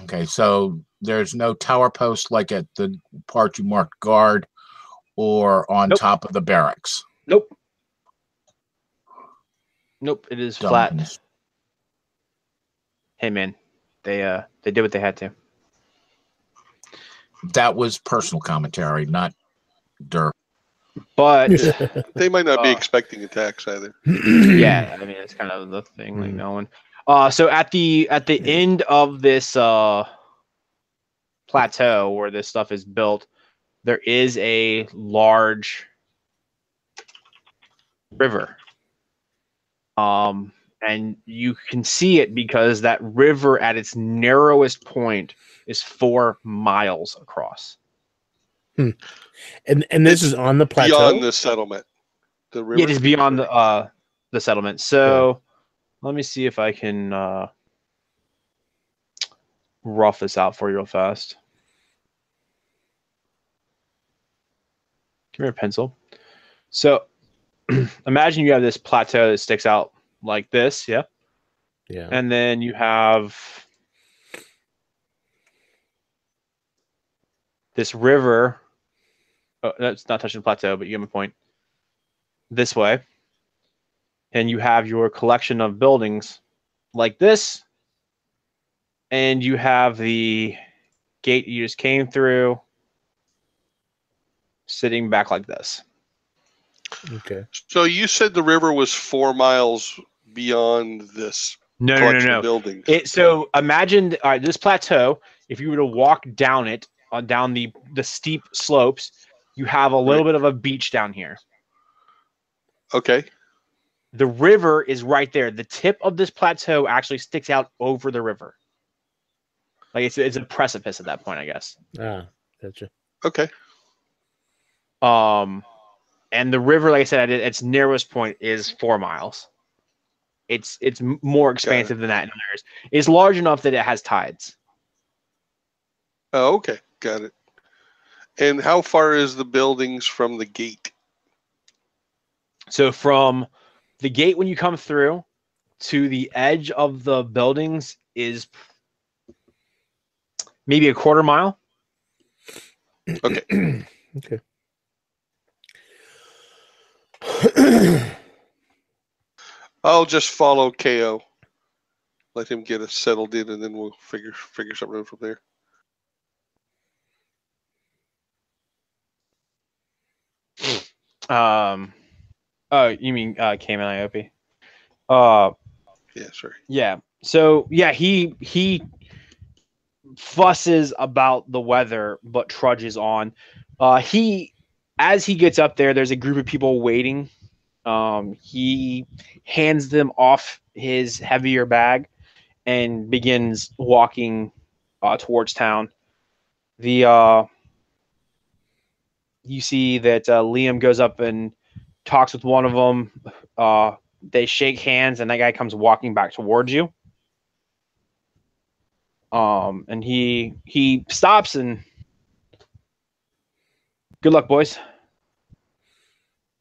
Okay, so there's no tower post like at the part you marked guard or on Nope. top of the barracks. Nope. Nope. It is flat. Dumbs. Hey man, they did what they had to. That was personal commentary, not dirt. But They might not be Uh, expecting attacks either. yeah, I mean it's kind of the thing, like no one. So at the end of this plateau where this stuff is built, there is a large river. And you can see it because that river at its narrowest point is 4 miles across. And this is on the plateau. Beyond the settlement. The river. Yeah, it is beyond the settlement. So let me see if I can rough this out for you real fast. Give me a pencil. So imagine you have this plateau that sticks out like this, yeah? Yeah. And then you have this river. Oh, that's not touching the plateau, but you get my point. This way. And you have your collection of buildings like this. And you have the gate you just came through sitting back like this. Okay. So you said the river was 4 miles beyond this collection of buildings. So imagine this plateau. If you were to walk down it, down the steep slopes, you have a little bit of a beach down here. Okay. The river is right there. The tip of this plateau actually sticks out over the river. Like it's a precipice at that point, I guess. Ah, gotcha. Okay. And the river, like I said, at its narrowest point is 4 miles. It's more expansive than that in other areas. It's large enough that it has tides. Oh, okay. Got it. And how far is the buildings from the gate? So from the gate when you come through to the edge of the buildings is maybe a quarter mile. Okay. Okay. I'll just follow KO. Let him get us settled in, and then we'll figure something out from there. Oh, you mean Cayman IOP? Yeah, sorry. Yeah. So yeah, he fusses about the weather, but trudges on. As he gets up there, there's a group of people waiting. He hands them off his heavier bag and begins walking towards town. You see that Liam goes up and talks with one of them. They shake hands, and that guy comes walking back towards you. And he stops and good luck, boys.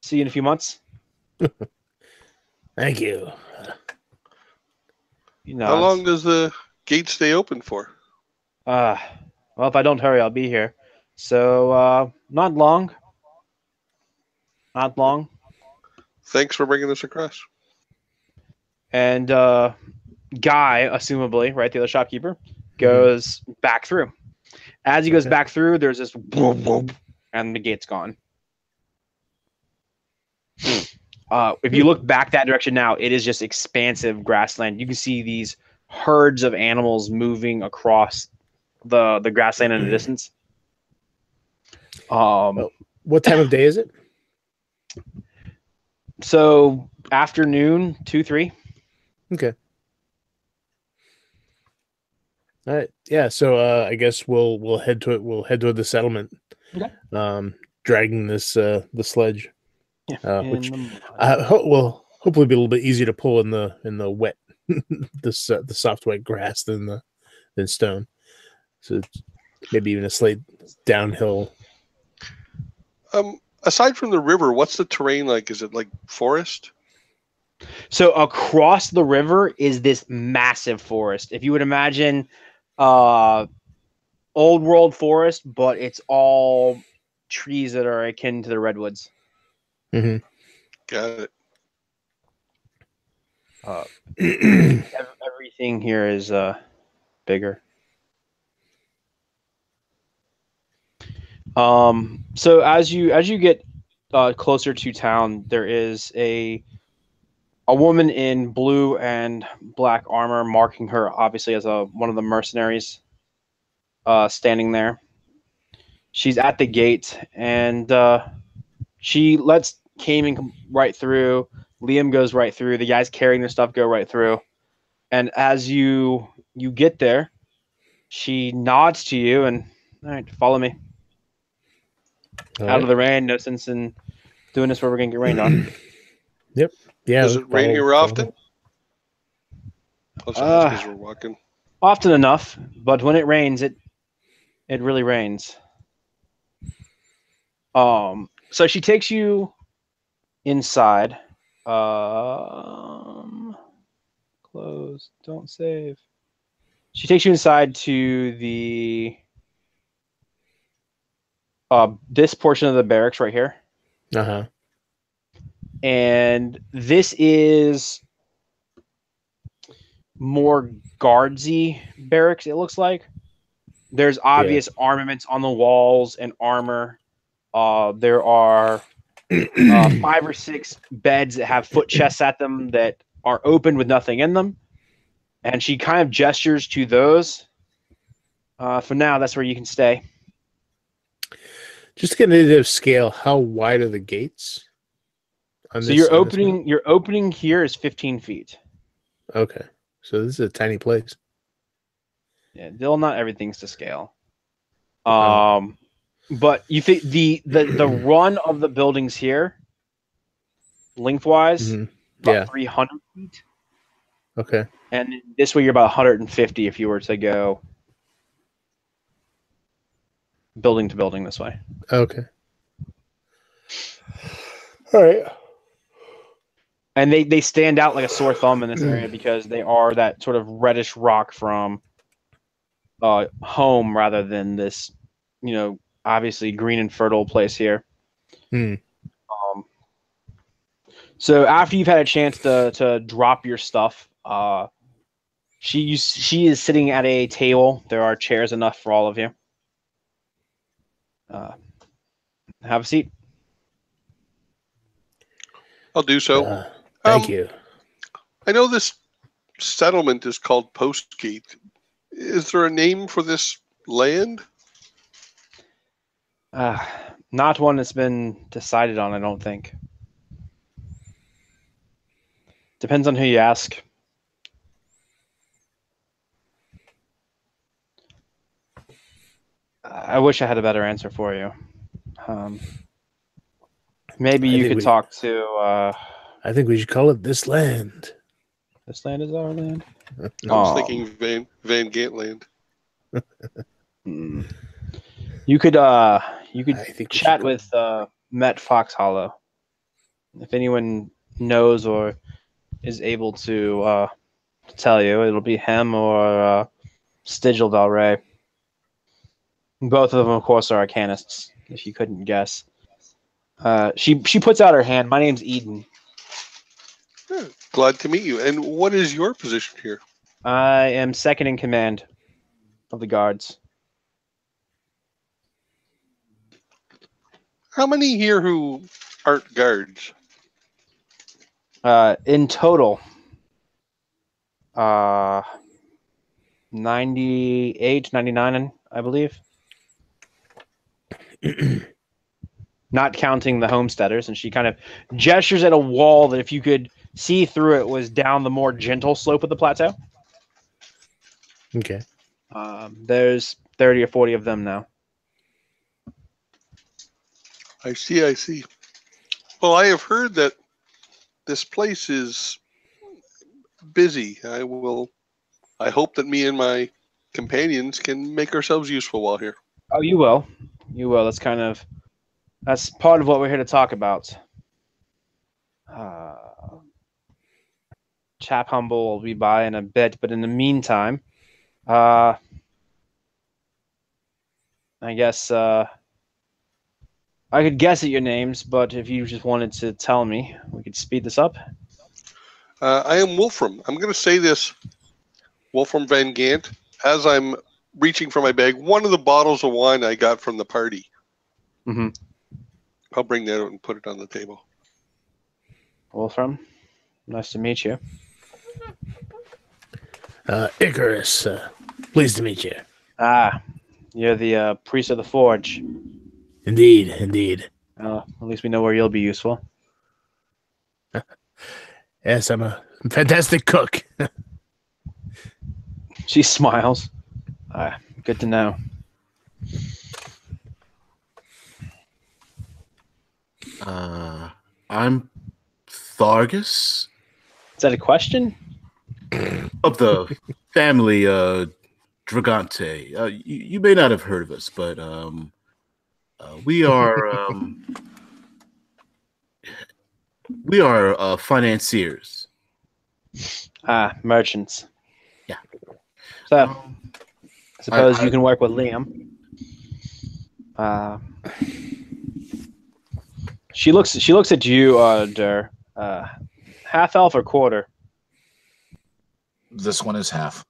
See you in a few months. Thank you. How long does the gate stay open for? Well, if I don't hurry, I'll be here. So, not long. Not long. thanks for bringing this across. And Guy, assumably, right, the other shopkeeper, goes back through. As he goes back through, there's this whoop, whoop, and the gate's gone. If you look back that direction now, it is just expansive grassland. You can see these herds of animals moving across the grassland in the distance. What time of day is it? So afternoon, 2, 3. Okay. All right. Yeah. So I guess we'll head to it. We'll head toward the settlement. Okay. Dragging this the sledge. Yeah. Which will hopefully be a little bit easier to pull in the wet, the soft wet grass than stone. So it's maybe even a slight downhill. Aside from the river, what's the terrain like? Is it like forest? So across the river is this massive forest. If you would imagine old world forest, but it's all trees that are akin to the redwoods. Mm-hmm. Got it. Everything here is bigger. So as you get closer to town, there is a woman in blue and black armor, marking her obviously as one of the mercenaries, standing there. She's at the gate, and she lets Cayman come right through. Liam goes right through. The guys carrying their stuff go right through. And as you get there, she nods to you and, all right, follow me. Out of the rain. No sense in doing this where we're going to get rained on. Yep. Yeah. Does it rain here often? Because we're walking. Often enough, but when it rains, it really rains. So she takes you inside. Close. Don't save. She takes you inside to the this portion of the barracks right here. Uh-huh. And this is more guardsy barracks, it looks like. There's obvious armaments on the walls and armor. There are 5 or 6 beds that have foot chests at them that are open with nothing in them. And she kind of gestures to those. For now, that's where you can stay. Just to get an idea of scale, how wide are the gates? So your opening here is 15 feet. Okay. So this is a tiny place. Yeah, still not everything's to scale. But you think the run of the buildings here, lengthwise, about 300 feet. Okay. And this way you're about 150 if you were to go building to building this way. Okay. All right. And they stand out like a sore thumb in this area because they are that sort of reddish rock from home rather than this, obviously green and fertile place here. So after you've had a chance to drop your stuff, she is sitting at a table. There are chairs enough for all of you. Have a seat. I'll do so. Thank you. I know this settlement is called Postgate. Is there a name for this land? Not one that's been decided on, I don't think. Depends on who you ask. I wish I had a better answer for you. Maybe you could talk to... I think we should call it This Land. This land is our land? I was thinking Van Gant land. You could chat with Met Fox Hollow. If anyone knows or is able to tell you, it'll be him or Stigil Valray. Both of them, of course, are arcanists, if you couldn't guess. She puts out her hand. My name's Eden. Glad to meet you. And what is your position here? I am second in command of the guards. How many here who aren't guards? In total, 98, 99, I believe. Not counting the homesteaders, and she kind of gestures at a wall that if you could see through it was down the more gentle slope of the plateau. Okay. There's 30 or 40 of them now. I see. Well, I have heard that this place is busy. I hope that me and my companions can make ourselves useful while here. Oh, you will. You will. That's part of what we're here to talk about. Chap Humble will be by in a bit, but in the meantime, I guess I could guess at your names, but if you just wanted to tell me, we could speed this up. I am Wolfram. I'm going to say this, Wolfram Van Gant, as I'm reaching for my bag. One of the bottles of wine I got from the party. Mm-hmm. I'll bring that out and put it on the table. Wolfram, nice to meet you. Icarus, pleased to meet you. Ah, you're the priest of the forge. Indeed. At least we know where you'll be useful. Yes, I'm a fantastic cook. She smiles. Good to know. I'm Thargus Is that a question? of the family Dragante. You may not have heard of us, but we are financiers. Merchants. Yeah. So, I suppose you can work with Liam. She looks at you, Der. Half elf or quarter? This one is half.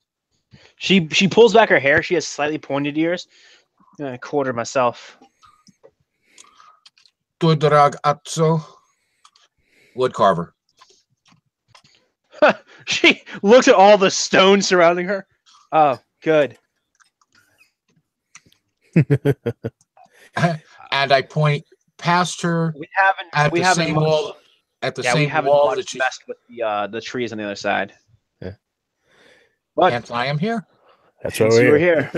She pulls back her hair. She has slightly pointed ears. Quarter myself. Tu ragazzo. Wood carver. She looks at all the stones surrounding her. Oh, good. And I point past her We haven't. at We the haven't same much- wall. At the Yeah, we same haven't wall much that she. messed with the trees on the other side. Yeah. But Hence, I am here. That's why since you were we're here,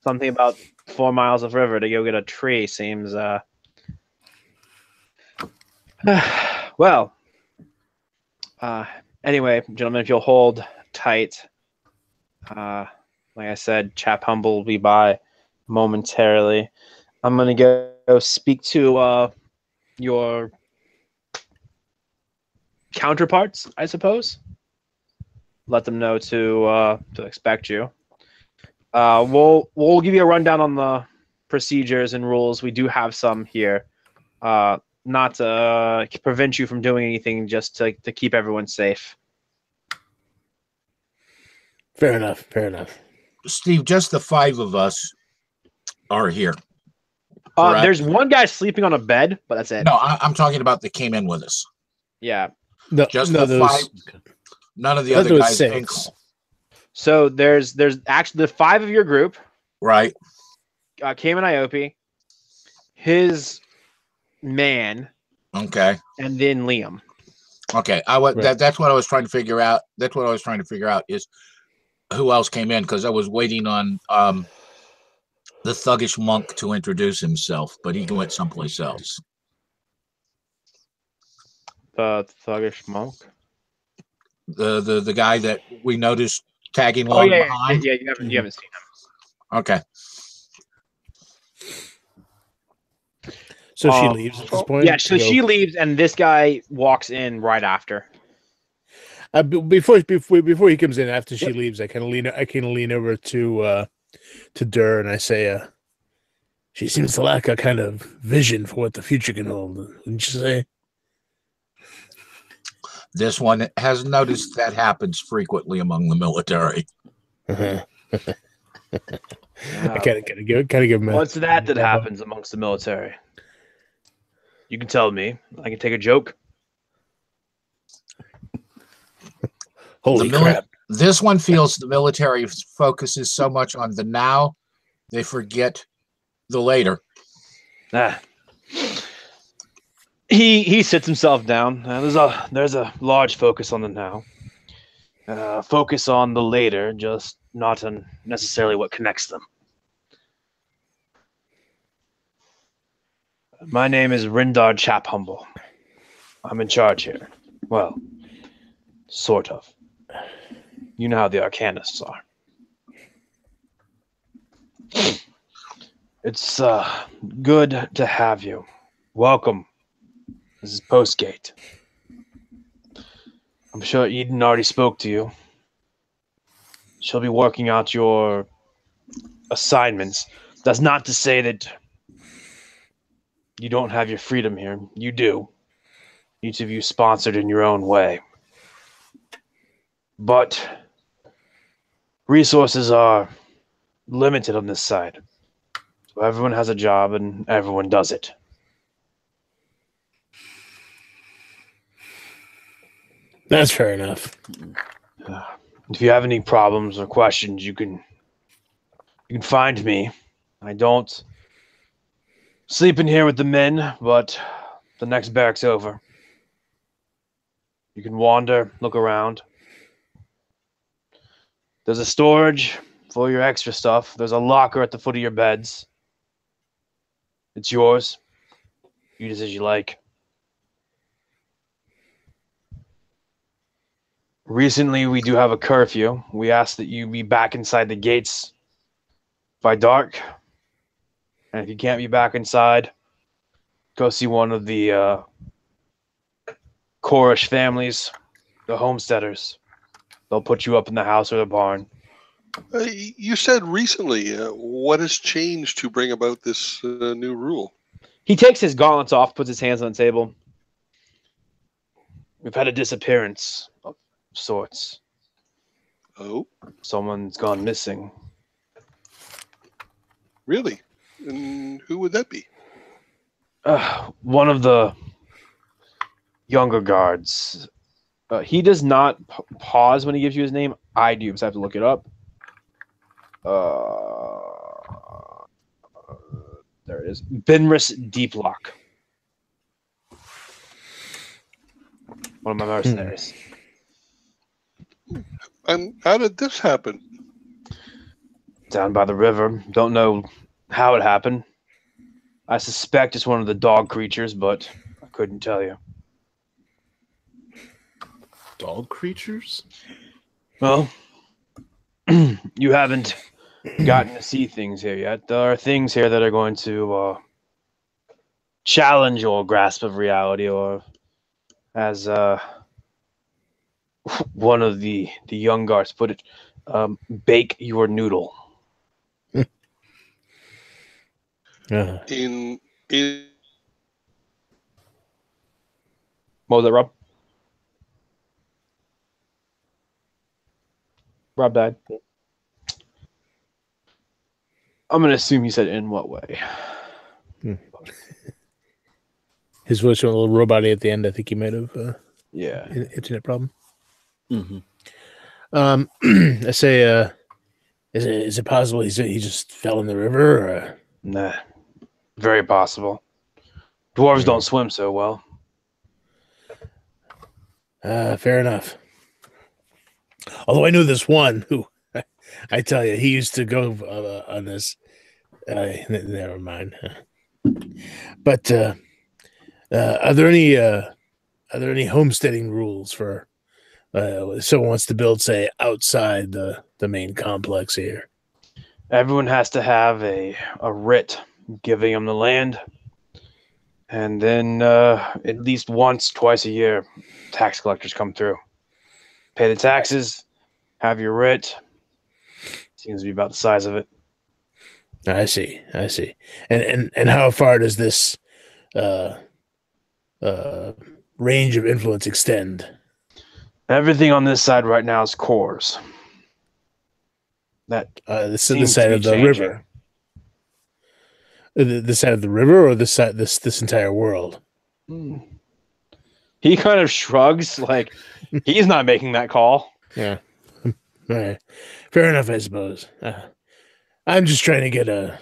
something about 4 miles of river to go get a tree seems well. Anyway, gentlemen, if you'll hold tight, like I said, Chap Humble will be by momentarily. I'm gonna go speak to your counterparts, I suppose. Let them know to expect you. We'll give you a rundown on the procedures and rules. We do have some here. Not to prevent you from doing anything, just to keep everyone safe. Fair enough. Steve, just the 5 of us are here. Correct? There's one guy sleeping on a bed, but that's it. No, I'm talking about that came in with us. Yeah. No, Just no, the 5. None of the I thought other there was guys. 6. So there's actually the 5 of your group. Right. Cayman Iope, his man, Okay. and then Liam. Okay. Right. That's what I was trying to figure out. That's what I was trying to figure out is who else came in, because I was waiting on the thuggish monk to introduce himself, but he went someplace else. The thuggish monk. The guy that we noticed tagging along behind. Yeah. You haven't seen him. Okay. So she leaves at this point. Yeah, so she leaves, and this guy walks in right after. Before he comes in, after she leaves, I kind of lean over to Dur, and I say, she seems to lack a kind of vision for what the future can hold. Wouldn't you say? This one has noticed that happens frequently among the military. I gotta give him. What's that happens amongst the military? You can tell me. I can take a joke. Holy crap! This one feels the military focuses so much on the now, they forget the later. He sits himself down. There's a large focus on the now. Focus on the later, just not on necessarily what connects them. My name is Rindar Chaphumble. I'm in charge here. Well, sort of. You know how the Arcanists are. It's good to have you. Welcome. This is Postgate. I'm sure Eden already spoke to you. She'll be working out your assignments. That's not to say that you don't have your freedom here. You do. Each of you sponsored in your own way. But resources are limited on this side. So everyone has a job and everyone does it. That's fair enough. If you have any problems or questions, you can find me. I don't sleep in here with the men, but the next barrack's over. You can wander, look around. There's a storage for your extra stuff. There's a locker at the foot of your beds. It's yours. Use it as you like. Recently, we do have a curfew. We ask that you be back inside the gates by dark. And if you can't be back inside, go see one of the Korish families, the homesteaders. They'll put you up in the house or the barn. You said recently. What has changed to bring about this new rule? He takes his gauntlets off, puts his hands on the table. We've had a disappearance of sorts. Oh? Someone's gone missing. Really? And who would that be? One of the younger guards. He does not pause when he gives you his name. I do, so I have to look it up. There it is. Benris Deeplock. One of my mercenaries. And how did this happen? Down by the river. Don't know how it happened. I suspect it's one of the dog creatures, but I couldn't tell you. Dog creatures? Well, you haven't gotten to see things here yet. There are things here that are going to challenge your grasp of reality, or as one of the young guards put it, bake your noodle. In What was that, Rob? Rob died. I'm going to assume he said in what way. His voice went a little robot-y at the end. I think he might have Yeah. an internet problem. Mm-hmm. I say, is it possible he just fell in the river? Or? Nah. Very possible. Dwarves don't swim so well. Fair enough. Although I knew this one who, I tell you, he used to go on this. Never mind. But are there any homesteading rules for if someone wants to build, say, outside the main complex here? Everyone has to have a writ giving them the land. And then at least once, twice a year, tax collectors come through. Pay the taxes, have your writ. Seems to be about the size of it. I see. And how far does this range of influence extend? Everything on this side right now is cores. That This is the seems to side be of the changing. river. The side of the river, or this entire world. He kind of shrugs, like he's not making that call. Yeah. All right. Fair enough, I suppose. I'm just trying to get a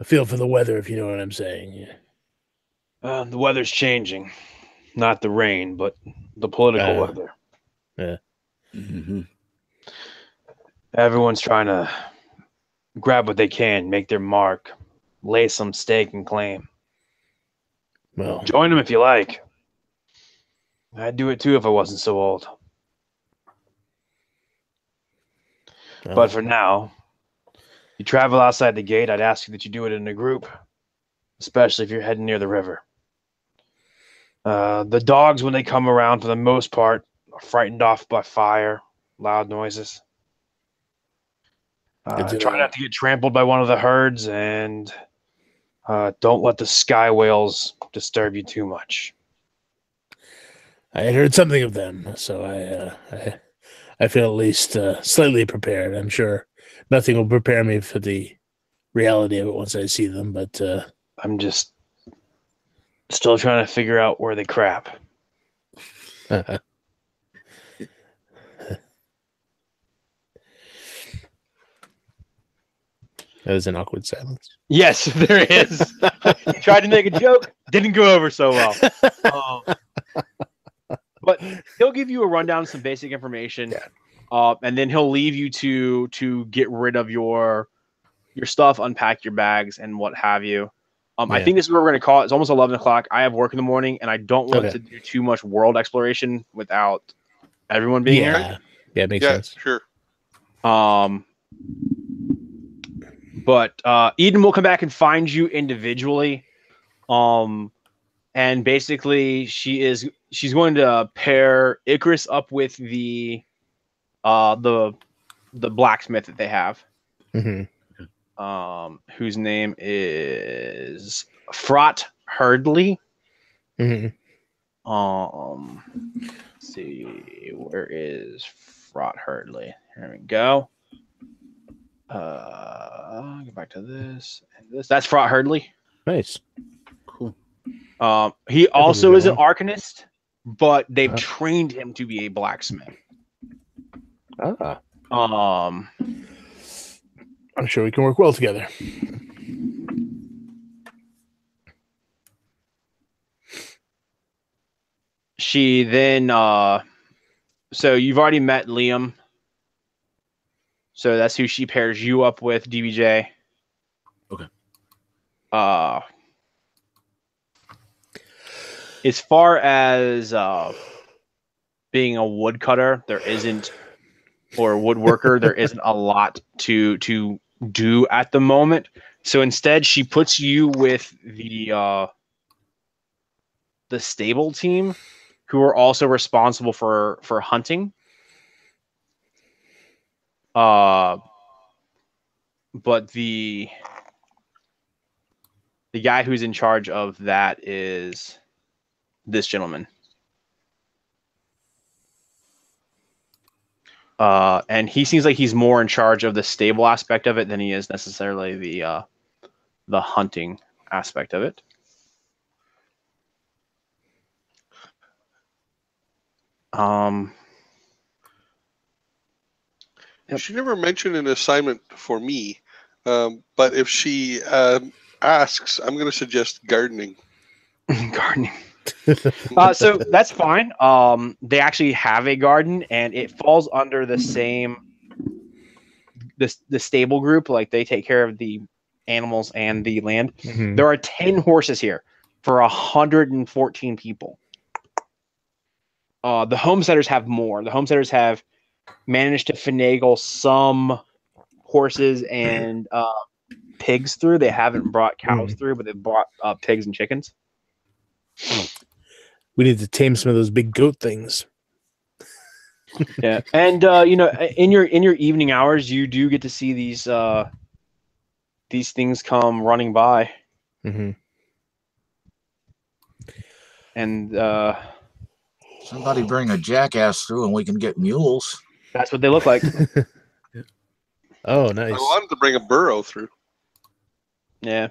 feel for the weather, if you know what I'm saying. Yeah. The weather's changing, not the rain, but the political weather. Yeah. Mm-hmm. Everyone's trying to grab what they can, make their mark, lay some stake and claim. Well, Join them if you like. I'd do it too if I wasn't so old. But for now, you travel outside the gate, I'd ask you that you do it in a group, especially if you're heading near the river. The dogs, when they come around, for the most part, are frightened off by fire, loud noises. Try not to get trampled by one of the herds, and don't let the sky whales disturb you too much. I had heard something of them, so I feel at least slightly prepared. I'm sure nothing will prepare me for the reality of it once I see them, but I'm just still trying to figure out where they crap. that was an awkward silence. Yes, there is. He tried to make a joke, didn't go over so well. But he'll give you a rundown of some basic information, and then he'll leave you to get rid of your stuff, unpack your bags, and what have you. I think this is what we're going to call it. It's almost 11 o'clock. I have work in the morning, and I don't want to do too much world exploration without everyone being here. Yeah, it makes sense. Sure. But Eden will come back and find you individually. And basically she's going to pair Icarus up with the blacksmith that they have. Mm-hmm. Whose name is Frot Hurdley. Mm-hmm. Let's see, where is Frot Hurdley? Here we go. Go back to this and this. That's Frot Hurdley. Nice. Cool. He also is an arcanist, but they've trained him to be a blacksmith. I'm sure we can work well together. She then so you've already met Liam. So that's who she pairs you up with, DBJ. Okay. As far as being a woodcutter, there isn't, or a woodworker, there isn't a lot to do at the moment. So instead, she puts you with the stable team, who are also responsible for hunting. But the guy who's in charge of that is this gentleman. And he seems like he's more in charge of the stable aspect of it than he is necessarily the hunting aspect of it. She never mentioned an assignment for me, but if she asks, I'm going to suggest gardening. Gardening. So that's fine. They actually have a garden, and it falls under the same the stable group. Like, they take care of the animals and the land. Mm-hmm. There are 10 horses here for 114 people. The homesteaders have more. The homesteaders have managed to finagle some horses and pigs through. They haven't brought cows through, but they've brought pigs and chickens. We need to tame some of those big goat things. Yeah, and in your evening hours, you do get to see these things come running by, Mm-hmm. and Somebody bring a jackass through and we can get mules. That's what they look like. Oh, I nice. wanted to bring a burro through. Yeah.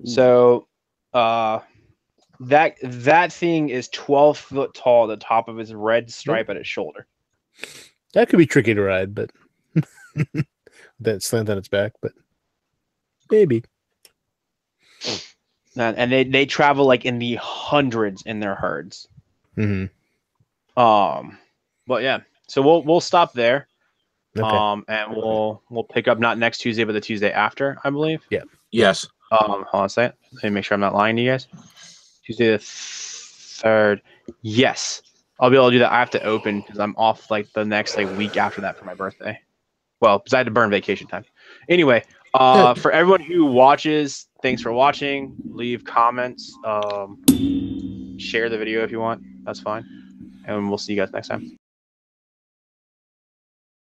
So, that thing is 12 foot tall at the top of his red stripe at its shoulder. That could be tricky to ride, but that slant on its back, but maybe. And they travel like in the hundreds in their herds. Hmm. But yeah, so we'll stop there. Okay. And we'll pick up not next Tuesday, but the Tuesday after, I believe. Yes. Hold on a second. Let me make sure I'm not lying to you guys. Tuesday the 3rd. Yes, I'll be able to do that. I have to open because I'm off like the next like week after that for my birthday. Well, because I had to burn vacation time. Anyway, for everyone who watches, thanks for watching. Leave comments. Share the video if you want. That's fine. And we'll see you guys next time.